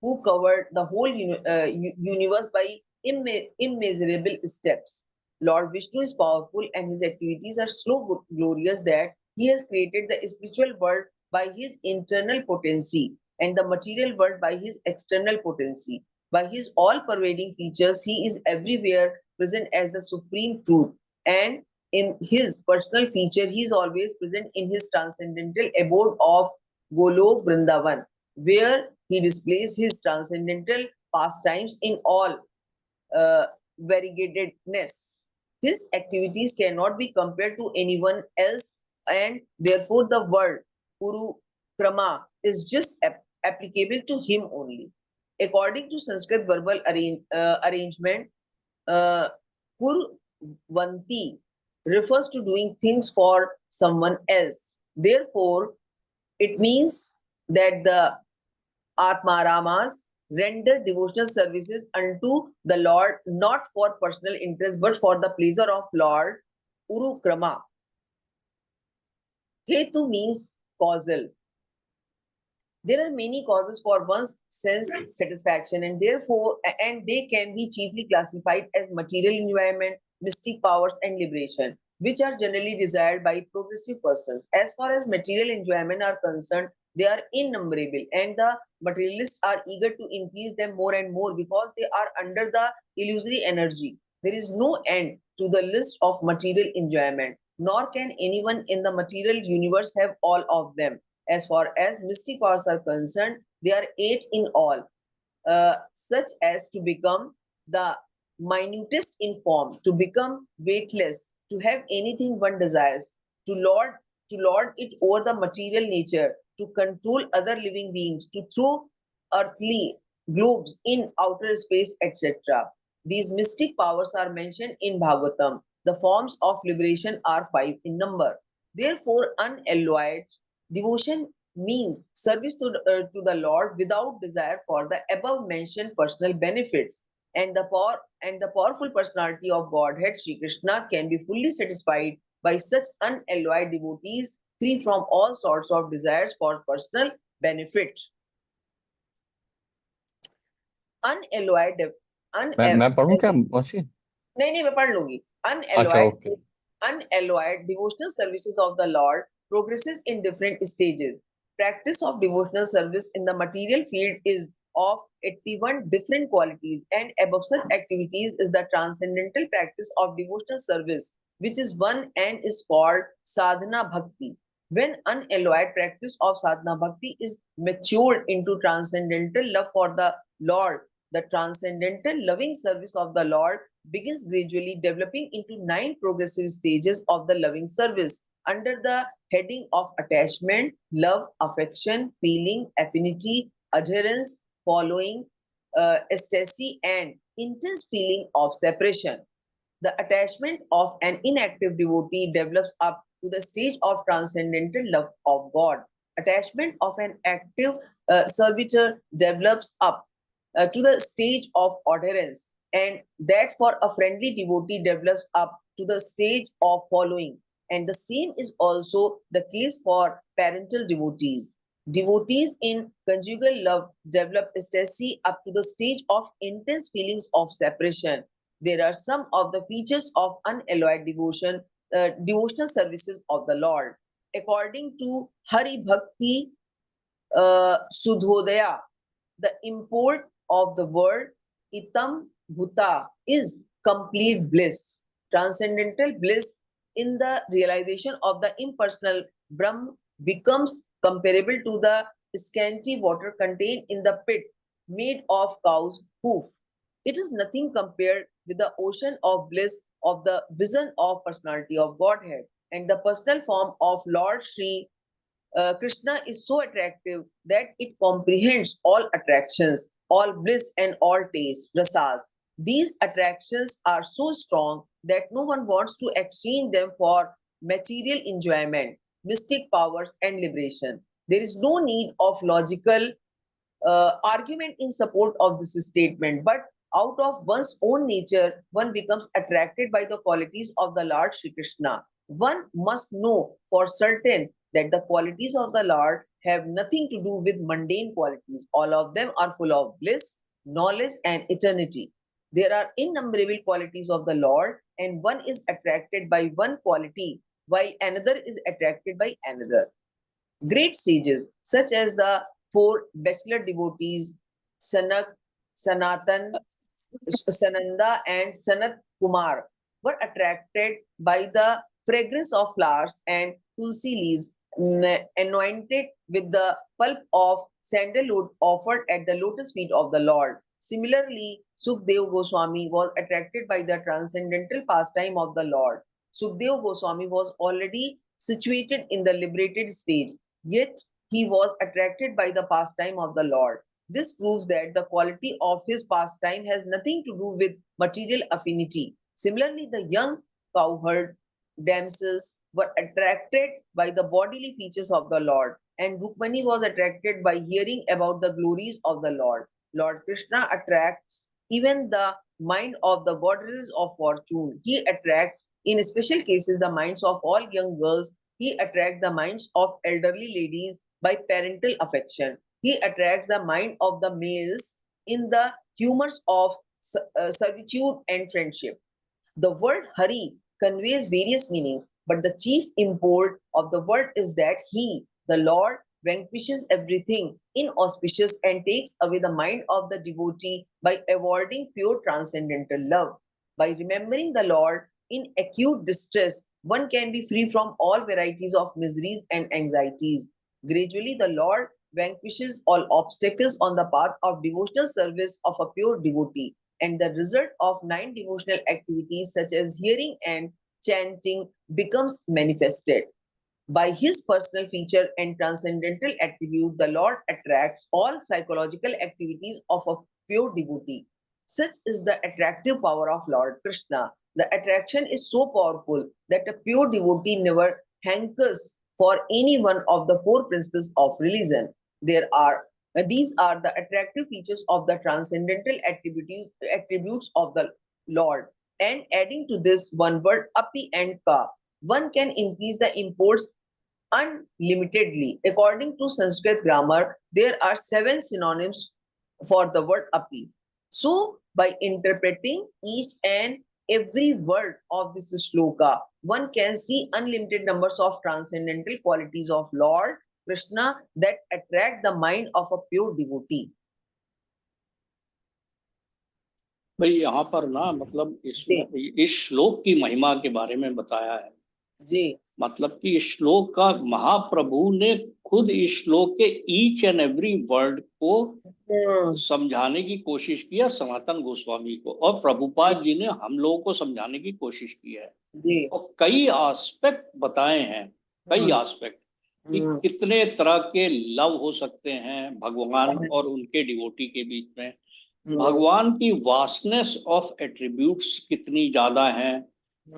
who covered the whole universe by immeasurable steps. Lord Vishnu is powerful and his activities are so glorious that he has created the spiritual world by his internal potency and the material world by his external potency. By his all-pervading features, he is everywhere present as the supreme truth, and in his personal feature, he is always present in his transcendental abode of Golok Vrindavan, where He displays his transcendental pastimes in all variegatedness. His activities cannot be compared to anyone else, and therefore the word Puru Krama is just applicable to him only. According to Sanskrit verbal arrangement, Purvanti refers to doing things for someone else. Therefore, it means that the Atmaramas render devotional services unto the Lord not for personal interest but for the pleasure of Lord. Urukrama. Hetu means causal. There are many causes for one's sense satisfaction, and therefore, and they can be chiefly classified as material enjoyment, mystic powers, and liberation, which are generally desired by progressive persons. As far as material enjoyment are concerned, they are innumerable, and the materialists are eager to increase them more and more because they are under the illusory energy. There is no end to the list of material enjoyment, nor can anyone in the material universe have all of them. As far as mystic powers are concerned, they are 8 in all, such as to become the minutest in form, to become weightless, to have anything one desires, to lord it over the material nature, to control other living beings, to throw earthly globes in outer space, etc. These mystic powers are mentioned in Bhagavatam. The forms of liberation are 5 in number. Therefore, unalloyed devotion means service to the Lord without desire for the above mentioned personal benefits. And the powerful personality of Godhead, Sri Krishna, can be fully satisfied by such unalloyed devotees free from all sorts of desires for personal benefit. Unalloyed मैं पढ़ूं क्या मौसी? नहीं मैं पढ़ लूंगी. अच्छा, okay. Unalloyed devotional services of the Lord progresses in different stages. Practice of devotional service in the material field is of 81 different qualities, and above such activities is the transcendental practice of devotional service, which is one and is called sadhana bhakti. When unalloyed practice of sadhana bhakti is matured into transcendental love for the Lord, the transcendental loving service of the Lord begins gradually developing into 9 progressive stages of the loving service under the heading of attachment, love, affection, feeling, affinity, adherence, following, ecstasy, and intense feeling of separation. The attachment of an inactive devotee develops up to the stage of transcendental love of God. Attachment of an active servitor develops up to the stage of adherence, and that for a friendly devotee develops up to the stage of following. And the same is also the case for parental devotees. Devotees in conjugal love develop ecstasy up to the stage of intense feelings of separation. There are some of the features of unalloyed devotion, devotional services of the Lord. According to Hari Bhakti Sudhodaya, the import of the word itam bhuta is complete bliss, transcendental bliss in the realization of the impersonal Brahm becomes comparable to the scanty water contained in the pit made of cow's hoof. It is nothing compared with the ocean of bliss of the vision of personality of Godhead, and the personal form of Lord Sri Krishna is so attractive that it comprehends all attractions, all bliss, and all taste, rasas. These attractions are so strong that no one wants to exchange them for material enjoyment, mystic powers, and liberation. There is no need of logical argument in support of this statement, but out of one's own nature, one becomes attracted by the qualities of the Lord Shri Krishna. One must know for certain that the qualities of the Lord have nothing to do with mundane qualities. All of them are full of bliss, knowledge, and eternity. There are innumerable qualities of the Lord, and one is attracted by one quality, while another is attracted by another. Great sages, such as the 4 bachelor devotees, Sanak, Sanatan, Sananda, and Sanat Kumar, were attracted by the fragrance of flowers and tulsi leaves anointed with the pulp of sandalwood offered at the lotus feet of the Lord. Similarly, Sukdev Goswami was attracted by the transcendental pastime of the Lord. Sukdev Goswami was already situated in the liberated stage, yet he was attracted by the pastime of the Lord. This proves that the quality of his pastime has nothing to do with material affinity. Similarly, the young cowherd damsels were attracted by the bodily features of the Lord, and Rukmani was attracted by hearing about the glories of the Lord. Lord Krishna attracts even the mind of the goddesses of fortune. He attracts, in special cases, the minds of all young girls. He attracts the minds of elderly ladies by parental affection. He attracts the mind of the males in the humors of servitude and friendship. The word Hari conveys various meanings, but the chief import of the word is that He, the Lord, vanquishes everything inauspicious and takes away the mind of the devotee by avoiding pure transcendental love. By remembering the Lord in acute distress, one can be free from all varieties of miseries and anxieties. Gradually, the Lord vanquishes all obstacles on the path of devotional service of a pure devotee, and the result of 9 devotional activities such as hearing and chanting becomes manifested. By his personal feature and transcendental attribute, the Lord attracts all psychological activities of a pure devotee. Such is the attractive power of Lord Krishna. The attraction is so powerful that a pure devotee never hankers for any one of the 4 principles of religion. These are the attractive features of the transcendental attributes of the Lord. And adding to this one word api and ka, one can increase the imports unlimitedly. According to Sanskrit grammar, there are 7 synonyms for the word api. So, by interpreting each and every word of this shloka, one can see unlimited numbers of transcendental qualities of Lord Krishna that attract the mind of a pure devotee. भाई यहाँ पर ना मतलब इस श्लोक की महिमा के बारे में बताया है जी। मतलब कि इस श्लोक का महाप्रभु ने खुद इस श्लोक के ईच एंड एवरी वर्ड को समझाने की कोशिश किया सनातन गोस्वामी को, और प्रभुपाद जी ने हम लोगों को समझाने की कोशिश की है और कई एस्पेक्ट बताए हैं, कई एस्पेक्ट कि कितने तरह के लव हो सकते हैं भगवान और उनके डिवोटी के बीच में, भगवान की वास्टनेस ऑफ एट्रीब्यूट्स कितनी ज्यादा हैं,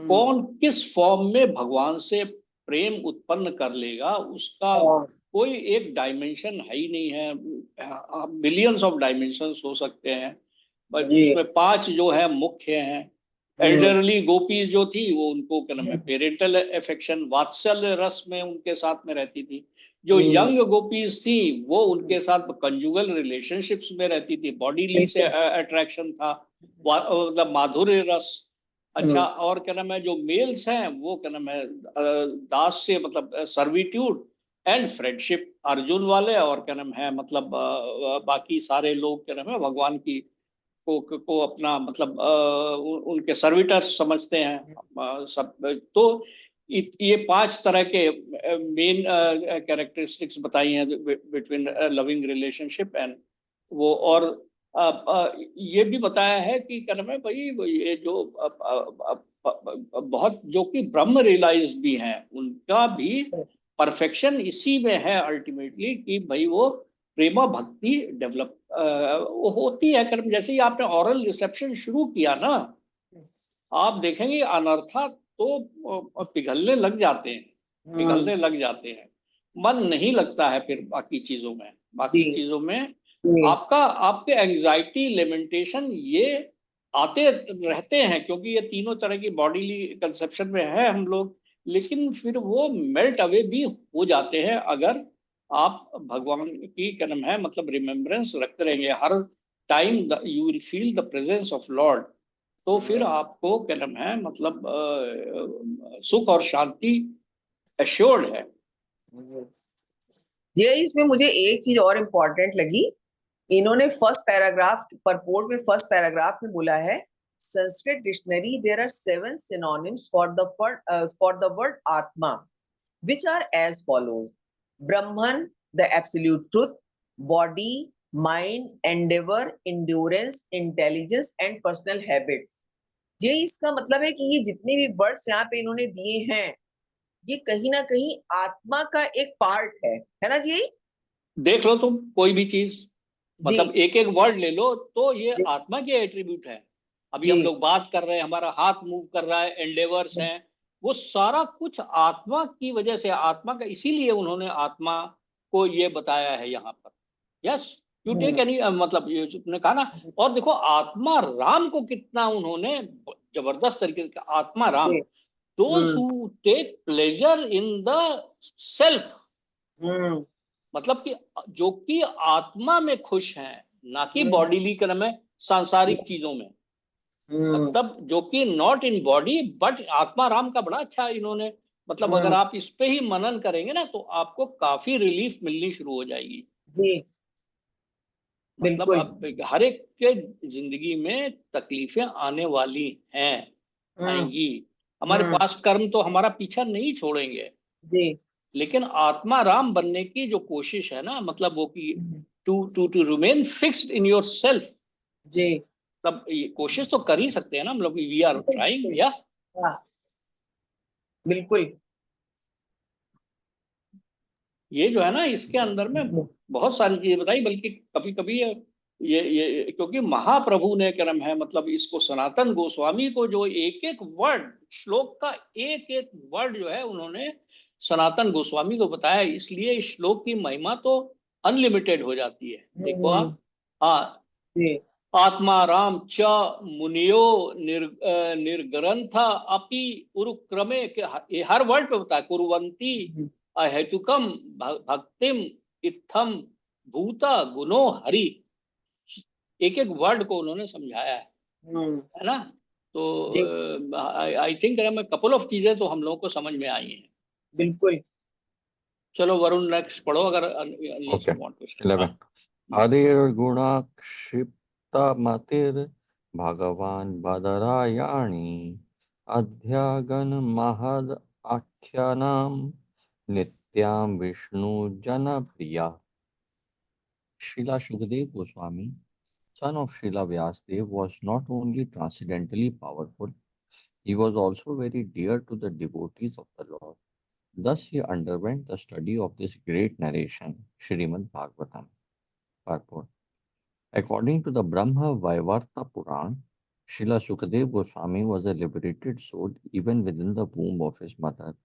कौन किस फॉर्म में भगवान से प्रेम उत्पन्न कर लेगा उसका कोई एक डायमेंशन है ही नहीं है, मिलियंस ऑफ डायमेंशंस हो सकते हैं, उसमें 5 जो है मुख्य हैं। एल्डरली गोपी जो थी वो उनको क्या नाम है पेरेंटल अफेक्शन वात्सल्य रस में उनके साथ में रहती थी, जो यंग गोपीज थी वो उनके साथ कंजुगल रिलेशनशिप्स में रहती थी, बॉडीली से अट्रैक्शन था, मतलब माधुर्य रस। अच्छा, और क्या नाम है जो मेल्स हैं वो क्या नाम है दास से मतलब सर्विट्यूड एंड फ्रेंडशिप अर्जुन वाले, और क्या नाम है मतलब बाकी सारे लोग क्या नाम है भगवान की को अपना मतलब उनके सर्विटर्स समझते हैं सब। तो ये 5 तरह के मेन कैरेक्टरिस्टिक्स बताई हैं बिटवीन लविंग रिलेशनशिप एंड वो, और ये भी बताया है कि क्या नाम है भाई ये जो बहुत जो कि ब्रह्म रियलाइज भी हैं उनका भी परफेक्शन इसी में है अल्टीमेटली कि भाई वो प्रेमा भक्ति डेवलप होती है कर्म। जैसे ही आपने ऑरल रिसेप्शन शुरू किया ना, आप देखेंगे अनर्था तो पिघलने लग जाते हैं, मन नहीं लगता है फिर बाकी चीजों में आपके एंजाइटी लेमेंटेशन ये आते रहते हैं, क्योंकि ये तीनों तरह की बॉडीली कंसेप्शन में है हम लोग, लेकिन फिर वो मेल्ट अवे भी हो जाते हैं अगर आप भगवान की क्या नाम है मतलब रिमेम्बरेंस रखते रहेंगे हर time, you will feel the presence of Lord, तो फिर आपको क्या नाम है मतलब सुख और शांति एश्योर्ड है। ये इसमें मुझे एक चीज और इम्पोर्टेंट लगी, इन्होंने फर्स्ट पैराग्राफ परपोर्ट में फर्स्ट पैराग्राफ में बोला है Sanskrit dictionary there are 7 synonyms for the word atma. which are as follows: Brahman, the absolute truth; body, mind, endeavor, endurance, intelligence, and personal habits. ये इसका मतलब है कि ये जितने भी वर्ड्स यहाँ पे इन्होंने दिए हैं, ये कहीं ना कहीं आत्मा का एक पार्ट है ना जी? देख लो तुम कोई भी चीज, जी मतलब एक एक वर्ड ले लो तो ये जी आत्मा के एट्रीब्यूट है। अभी जी हम लोग बात कर रहे हैं, हमारा हाथ मूव कर रहा है, एंडेवर्स हैं, वो सारा कुछ आत्मा की वजह से, आत्मा का, इसीलिए उन्होंने आत्मा को ये बताया है यहाँ पर। यस, यू टेक एनी, मतलब ये जो तुमने कहा ना। और देखो आत्मा राम को कितना उन्होंने जबरदस्त तरीके से, आत्मा राम, जी, those hmm who take pleasure in the self, hmm मतलब कि जो कि आत्मा में खुश हैं, ना कि हम्म बॉडीली क्रम में, सांसारिक चीजों में, हम्म मतलब जो कि नॉट इन बॉडी बट आत्मा राम का बड़ा अच्छा इन्होंने, मतलब अगर हम्म, आप इस पे ही मनन करेंगे ना तो आपको काफी रिलीफ मिलनी शुरू हो जाएगी। जी मतलब बिल्कुल। अब हर एक के जिंदगी में तकलीफें आने वाली हैं, हम्म आएंगी। हमारे हम्म पास कर्म तो हमारा पीछा नहीं छोड़ेंगे, जी लेकिन आत्मा राम बनने की जो कोशिश है ना, मतलब वो कि hmm, to remain fixed in your self, जी तब ये कोशिश तो कर ही सकते हैं ना, मतलब वी आर बिल्कुल ट्राइंग बिल्कुल, या। हाँ बिल्कुल। ये जो है ना, इसके अंदर में बहुत सारी चीजें बताई, बल्कि कभी कभी ये क्योंकि महाप्रभु ने क्रम है, मतलब इसको सनातन गोस्वामी को जो एक एक वर्ड, श्लोक का एक एक वर्ड जो है उन्होंने सनातन गोस्वामी को बताया, इसलिए इस श्लोक की महिमा तो अनलिमिटेड हो जाती है। देखो हम्म आप, हाँ, जी आत्माराम च मुनियो निर्ग्रंथ अपि उरुक्रमे के, ये हर वर्ड पे होता है, कुर्वंती अहेतुकम भक्तिम इत्थम भूता गुणो हरि, एक एक वर्ड को उन्होंने समझाया हम्म है ना। तो जी आई थिंक कपल ऑफ चीजें तो हम लोगों को समझ में आई हैं। बिल्कुल। चलो वरुण नेक्स्ट पढ़ो, अगर ओके, वांट टू से। हाँ। 11 हरिर्गुणाक्षिप्तमतिर् भगवान् बदरायणि अध्यागन महद आख्यानां नित्यां विष्णु जनप्रिया। Srila Shukdev Goswami, son of Srila Vyasdev, was not only transcendently powerful, he was also very dear to the devotees of the Lord. Thus, he underwent the study of this great narration, Srimad Bhagavatam. Purport. According to the Brahma Vaivarta Puran, Srila Sukadev Goswami was a liberated soul even within the womb of his mother.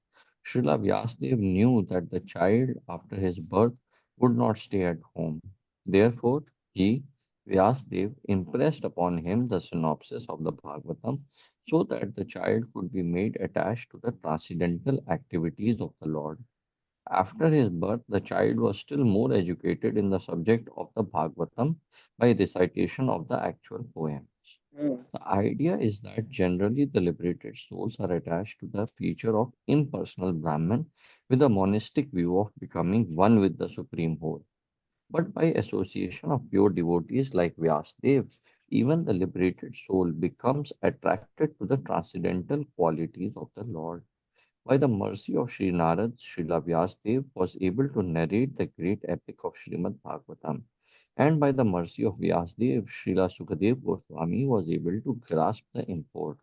Srila Vyasadeva knew that the child after his birth would not stay at home. Therefore, he, Vyasadeva, impressed upon him the synopsis of the Bhagavatam so that the child could be made attached to the transcendental activities of the Lord. After his birth, the child was still more educated in the subject of the Bhagavatam by recitation of the actual poems. Hmm The idea is that generally the liberated souls are attached to the feature of impersonal Brahman with a monistic view of becoming one with the Supreme Whole. But by association of pure devotees like Vyasdev, even the liberated soul becomes attracted to the transcendental qualities of the Lord. By the mercy of Sri Narad, Srila Vyasadeva was able to narrate the great epic of Srimad Bhagavatam. And by the mercy of Vyasadeva, Srila Sukadev Goswami was able to grasp the import.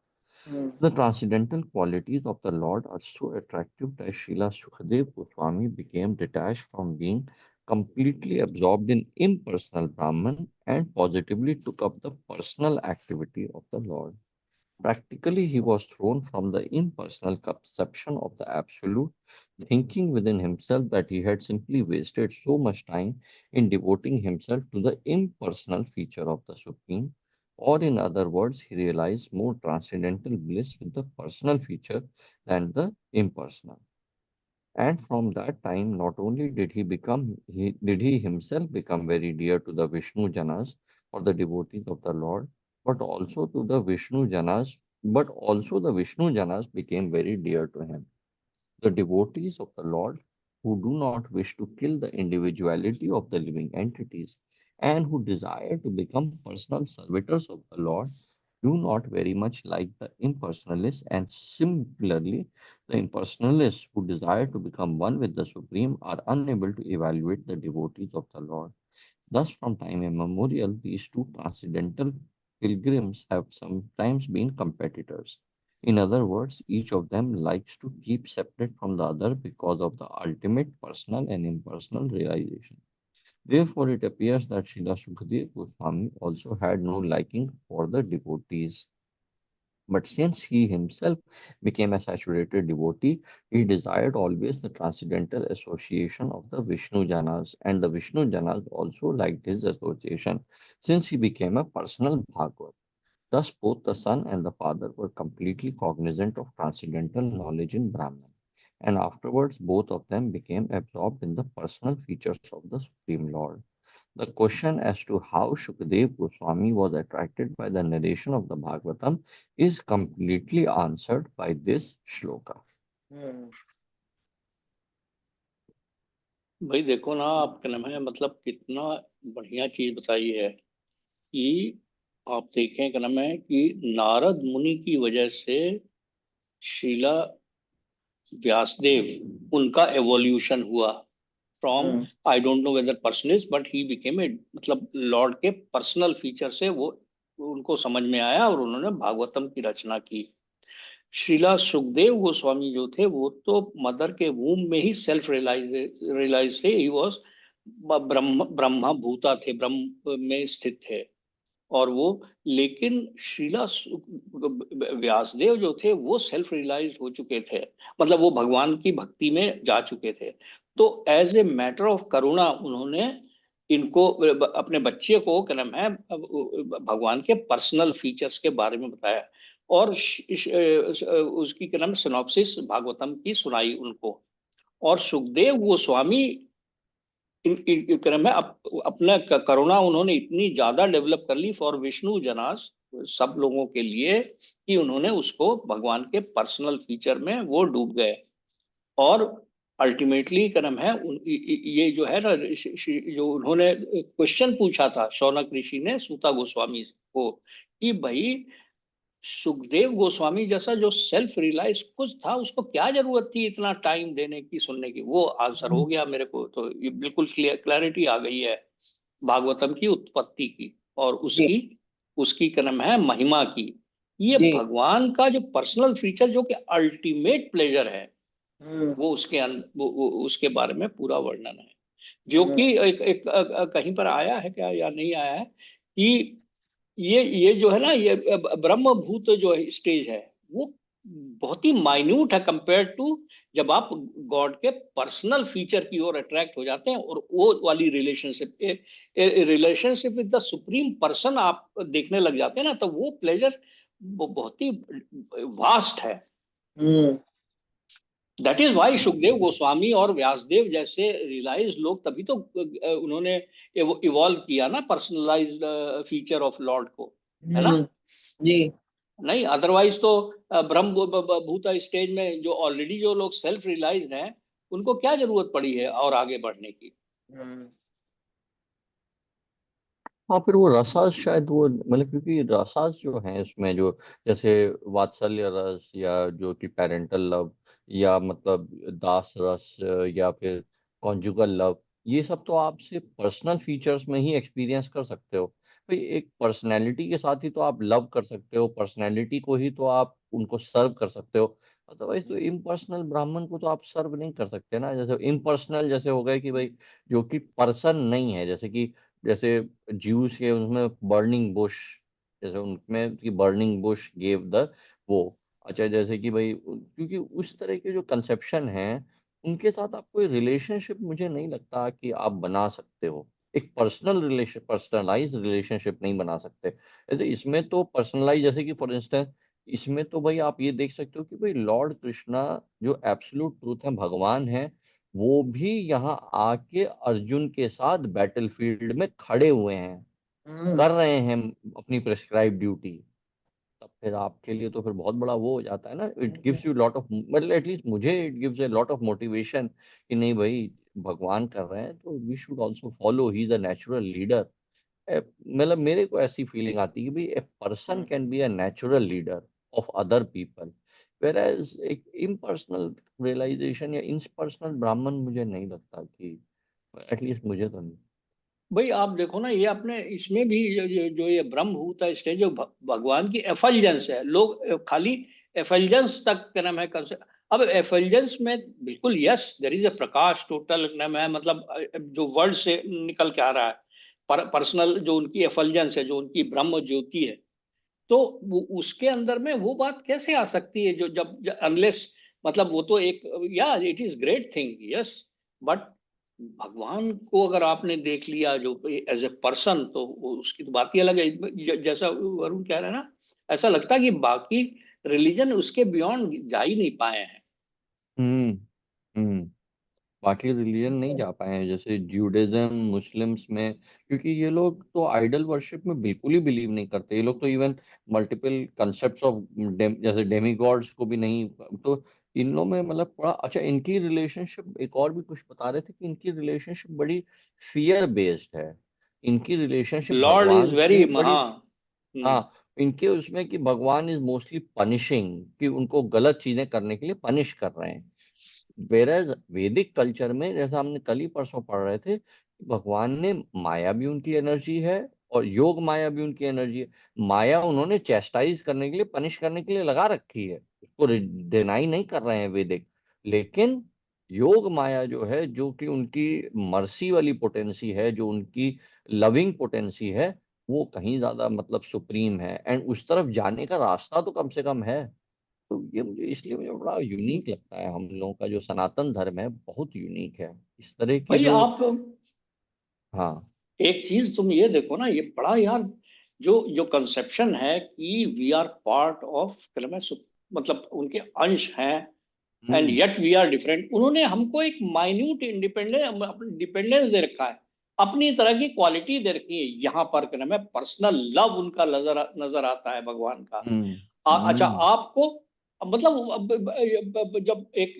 Hmm The transcendental qualities of the Lord are so attractive that Srila Sukadev Goswami became detached from being completely absorbed in impersonal Brahman and positively took up the personal activity of the Lord. Practically, he was thrown from the impersonal conception of the Absolute, thinking within himself that he had simply wasted so much time in devoting himself to the impersonal feature of the Supreme. Or, in other words, he realized more transcendental bliss with the personal feature than the impersonal. And from that time, not only did he himself become very dear to the Vishnu Janas or the devotees of the Lord, but also to the Vishnu Janas, but also the Vishnu Janas became very dear to him. The devotees of the Lord who do not wish to kill the individuality of the living entities and who desire to become personal servitors of the Lord do not very much like the impersonalists, and similarly, the impersonalists who desire to become one with the Supreme are unable to evaluate the devotees of the Lord. Thus, from time immemorial, these two transcendental pilgrims have sometimes been competitors. In other words, each of them likes to keep separate from the other because of the ultimate personal and impersonal realization. Therefore, it appears that Srila Sukadeva Goswami also had no liking for the devotees. But since he himself became a saturated devotee, he desired always the transcendental association of the Vishnu Janas, and the Vishnu Janas also liked his association, since he became a personal Bhagavad. Thus, both the son and the father were completely cognizant of transcendental knowledge in Brahman, and afterwards both of them became absorbed in the personal features of the Supreme Lord. The question as to how Shukdev Goswami was attracted by the narration of the Bhagavatam is completely answered by this shloka. भाई देखो ना, आपका नाम है, मतलब कितना बढ़िया चीज बताई है कि आप देखें क्या नाम है कि नारद मुनि की वजह से शीला व्यासदेव उनका एवोल्यूशन हुआ from, I don't know whether personalist, but he became a, मतलब लॉर्ड के पर्सनल फीचर से वो उनको समझ में आया और उन्होंने भागवतम की रचना की। श्रीला सुखदेव गोस्वामी जो थे वो तो मदर के वूम में ही सेल्फ रियलाइज थे, ही वॉज ब्रह्मा भूता थे, ब्रह्म में स्थित थे। और वो, लेकिन श्रीला व्यासदेव जो थे वो सेल्फ रियलाइज हो चुके थे, मतलब वो भगवान की भक्ति में जा चुके थे। तो एज ए मैटर ऑफ करुणा उन्होंने इनको, अपने बच्चे को क्या नाम है, भगवान के पर्सनल फीचर्स के बारे में बताया और उसकी क्या नाम है सिनॉप्सिस भागवतम की सुनाई उनको। और सुखदेव गोस्वामी इन क्रम में अपना करुणा उन्होंने इतनी ज्यादा डेवलप कर ली फॉर विष्णु जनास, सब लोगों के लिए, कि उन्होंने उसको भगवान के पर्सनल फीचर में वो डूब गए। और अल्टीमेटली क्रम है ये जो है ना, जो उन्होंने क्वेश्चन पूछा था शौनक ऋषि ने सूता गोस्वामी को कि भाई सुखदेव गोस्वामी जैसा जो सेल्फ रियलाइज खुद था, उसको क्या जरूरत थी इतना टाइम देने की, सुनने की। वो आंसर हो गया मेरे को, तो ये बिल्कुल क्लैरिटी आ गई है भागवतम की उत्पत्ति की और उसकी उसकी क्रम है महिमा की। ये भगवान का जो पर्सनल फीचर जो कि अल्टीमेट प्लेजर है, वो उसके वो उसके बारे में पूरा वर्णन है, जो कि एक कहीं पर आया है क्या या नहीं आया है कि ये जो है ना, ये ब्रह्मभूत जो स्टेज है वो बहुत ही माइन्यूट है कंपेयर टू जब आप गॉड के पर्सनल फीचर की ओर अट्रैक्ट हो जाते हैं और वो वाली relationship relationship with the supreme person आप देखने लग जाते हैं ना, तो वो प्लेजर बहुत ही वास्ट है। That is why Sukhdev Goswami और व्यासदेव जैसे रियलाइज लोग तभी तो उन्होंने इवॉल्व किया ना पर्सनलाइज्ड फीचर ऑफ लॉर्ड को, है ना जी। नहीं अदरवाइज तो ब्रह्म भूत स्टेज में जो ऑलरेडी जो लोग सेल्फ रियलाइज्ड हैं उनको क्या जरूरत पड़ी है और आगे बढ़ने की। हाँ, फिर वो रसास शायद वो मतलब, क्योंकि रसास जो है इसमें, जो जैसे वात्सल्य रस या जो कि पेरेंटल लव या मतलब दास रस या फिर कॉन्जुगल लव, ये सब तो आप सिर्फ पर्सनल फीचर्स में ही एक्सपीरियंस कर सकते हो। भाई एक पर्सनैलिटी के साथ ही तो आप लव कर सकते हो, पर्सनैलिटी को ही तो आप उनको सर्व कर सकते हो। अदरवाइज तो इम्पर्सनल ब्राह्मण को तो आप सर्व नहीं कर सकते ना। जैसे इम्पर्सनल जैसे हो गए कि भाई जो कि पर्सन नहीं है, जैसे ज्यूस के उसमें बर्निंग बुश, जैसे उनमें कि बर्निंग बुश गेव द वो। अच्छा, जैसे कि भाई क्योंकि उस तरह के जो कंसेप्शन हैं उनके साथ आप कोई रिलेशनशिप मुझे नहीं लगता कि आप बना सकते हो। एक पर्सनलाइज रिलेशनशिप नहीं बना सकते। जैसे इसमें तो पर्सनलाइज, जैसे कि फॉर इंस्टेंस इसमें तो भाई आप ये देख सकते हो कि भाई लॉर्ड कृष्णा जो एब्सोल्यूट ट्रूथ है, भगवान है, वो भी यहाँ आके अर्जुन के साथ बैटलफील्ड में खड़े हुए हैं, कर रहे हैं अपनी प्रेस्क्राइब ड्यूटी। तब फिर आपके लिए तो फिर बहुत बड़ा वो हो जाता है ना। It gives you lot of, मतलब एटलीस्ट मुझे it gives a lot of motivation कि नहीं भाई भगवान कर रहे हैं तो we should also follow, he is a natural leader. मतलब मेरे को ऐसी फीलिंग आती है कि भाई a person can be a natural leader of other people, whereas एक इम्पर्सनल रियलाइजेशन या इम्पर्सनल ब्राह्मण मुझे नहीं लगता कि, एटलीस्ट मुझे तो नहीं। भाई आप देखो ना, ये अपने इसमें भी जो ये ब्रह्मभूत स्टेज जो भगवान की एफल्जेंस है, लोग खाली एफल्जेंस तक क्या नाम है अब एफल्जेंस में बिल्कुल yes there is a prakash total नाम है, मतलब जो वर्ड से निकल के आ रहा है, पर्सनल जो उनकी एफल्जेंस है, जो उनकी ब्रह्म ज्योति है, तो उसके अंदर में वो बात कैसे आ सकती है जो जब अनलेस, मतलब वो तो एक, या it is great thing yes, but भगवान को अगर आपने देख लिया जो एज ए पर्सन, तो उसकी तो बात ही अलग है। जैसा वरुण कह रहा है ना, ऐसा लगता है कि बाकी रिलीजन उसके बियॉन्ड जा ही नहीं पाए हैं। हम्म हम्म बाकी रिलीजन नहीं जा पाए हैं, जैसे ज्यूडिज्म मुस्लिम्स में, क्योंकि ये लोग तो आइडल वर्शिप में बिल्कुल ही बिलीव नहीं करते। ये लोग तो इवन मल्टीपल कंसेप्ट्स ऑफ जैसे डेमीगॉड्स को भी नहीं। तो इन लोग में मतलब बड़ा अच्छा इनकी रिलेशनशिप, एक और भी कुछ बता रहे थे कि इनकी रिलेशनशिप बड़ी फियर बेस्ड है। इनकी रिलेशनशिप लॉर्ड इज भगवान वेरी से बड़ी, महा। हाँ, इनके उसमें कि भगवान इज मोस्टली पनिशिंग, कि उनको गलत चीजें करने के लिए पनिश कर रहे हैं। वेरएज वैदिक कल्चर में, जैसा हमने कल ही परसों पढ़ रहे थे, भगवान ने, माया भी उनकी एनर्जी है और योग माया भी उनकी एनर्जी है। माया उन्होंने चेस्टाइज करने के लिए, पनिश करने के लिए लगा रखी है, उसको डिनाई नहीं कर रहे हैं वैदिक। लेकिन योग माया जो है, जो कि उनकी मर्सी वाली पोटेंसी है, जो उनकी लविंग पोटेंसी है, वो कहीं ज्यादा मतलब सुप्रीम है, एंड उस तरफ जाने का रास्ता तो कम से कम है। तो ये मुझे, इसलिए मुझे बड़ा यूनिक लगता है, हम लोगों का जो सनातन धर्म है बहुत यूनिक है इस तरह की भाई जो। आप हाँ। एक चीज तुम ये देखो ना, ये बड़ा यार, जो जो कंसेप्शन है कि वी आर पार्ट ऑफ, मतलब उनके अंश हैं, and hmm yet we are different, उन्होंने हमको एक माइन्यूट इंडिपेंडेंस डिपेंडेंस दे रखा है, अपनी तरह की क्वालिटी दे रखी है। यहाँ पर क्या नाम है, पर्सनल लव उनका नजर नजर आता है भगवान का। हम्म अच्छा हम्म आपको, मतलब जब एक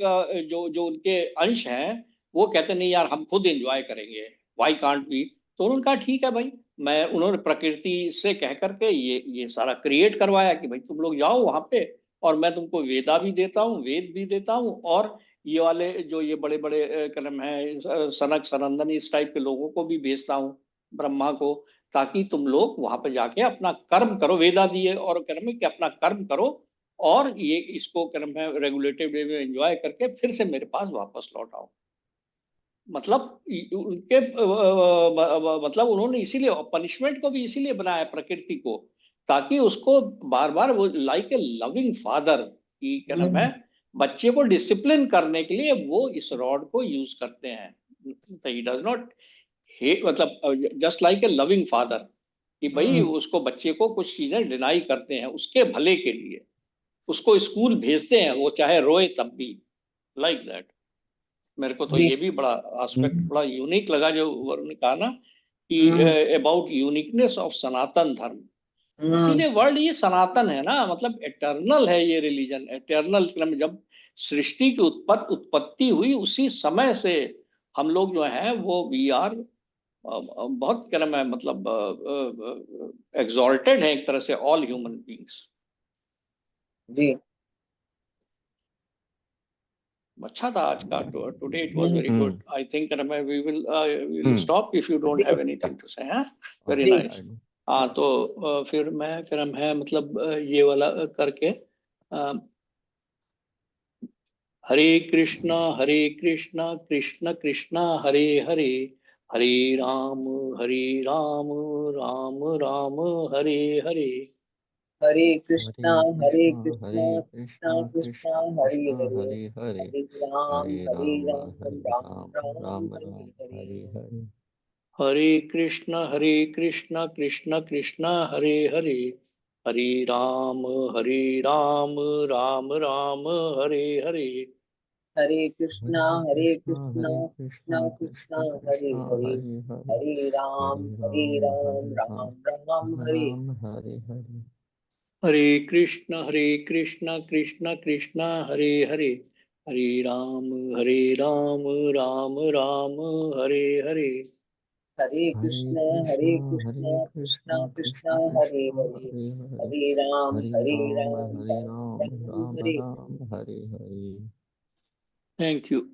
जो जो उनके अंश हैं, वो कहते नहीं यार हम खुद एंजॉय करेंगे, वाई कांट बी, तो उन्होंने कहा ठीक है भाई, मैं, उन्होंने प्रकृति से कह करके ये सारा क्रिएट करवाया कि भाई तुम लोग जाओ वहां पे, और मैं तुमको वेदा भी देता हूँ, वेद भी देता हूँ, और ये वाले जो ये बड़े बड़े कलम है, सनक सनंदन इस टाइप के लोगों को भी भेजता हूँ, ब्रह्मा को, ताकि तुम लोग वहां पे जाके अपना कर्म करो, वेदा दिए और कर्म कि अपना कर्म करो, और ये इसको कर्म है रेगुलेटिव वे में एंजॉय करके फिर से मेरे पास वापस लौट आओ। मतलब उनके मतलब उन्होंने इसीलिए पनिशमेंट को भी इसीलिए बनाया प्रकृति को, ताकि उसको बार बार वो लाइक ए लविंग फादर की क्या नाम है, बच्चे को डिसिप्लिन करने के लिए वो इस रॉड को यूज करते हैं। ही डज नॉट हेट, मतलब just like a loving father, कि भाई उसको बच्चे को कुछ चीजें डिनाई करते हैं उसके भले के लिए, उसको स्कूल भेजते हैं वो चाहे रोए तब भी, लाइक दैट। मेरे को तो जी। ये भी बड़ा एस्पेक्ट बड़ा यूनिक लगा जो वरुण ने कहा ना, कि हम्म, अबाउट यूनिकनेस ऑफ सनातन धर्म। हम्म, इसीलिए वर्ल्ड ये सनातन है ना, मतलब एटर्नल है ये रिलीजन, एटर्नल, जब सृष्टि की उत्पत्ति हुई उसी समय से हम लोग जो है वो वी आर बहुत क्या नाम है, मतलब एग्जॉल्टेड है एक तरह से, ऑल ह्यूमन बींग्स। जी। अच्छा था आज का, today it was very hmm good, I think we will hmm stop if you don't have anything to say, हैं, वेरी जी। नाइस। हाँ तो फिर मैं, फिर हम है मतलब ये वाला करके, अ, हरे कृष्णा कृष्ण कृष्णा हरे हरे, हरे राम हरे राम, राम राम हरे हरे। हरे हरे कृष्णा, हरे कृष्णा कृष्णा, हरे कृष्णा कृष्णा कृष्णा, कृष्ण हरे कृष्ण हरे, हरे हरे, हरे हरे राम, राम राम राम, राम हरे राम हरे। हरे हरे। हरे कृष्णा कृष्ण कृष्ण हरे हरे, हरे राम राम राम हरे हरे। हरे कृष्णा, हरे कृष्णा कृष्णा कृष्णा, कृष्ण हरे कृष्ण हरे, हरे हरे, हरे राम, हरे राम राम राम, हरे। राम हरे हरे। हरे कृष्णा कृष्ण कृष्ण हरे हरे, हरे Ram Ram Ram Hare Hare. Hare Krishna, Hare Krishna, Krishna Krishna, Hare Hare, Hare Ram, Hare Ram, Ram, Ram Ram Ram, Hare Hare. Ram, Hare Hare. Thank you.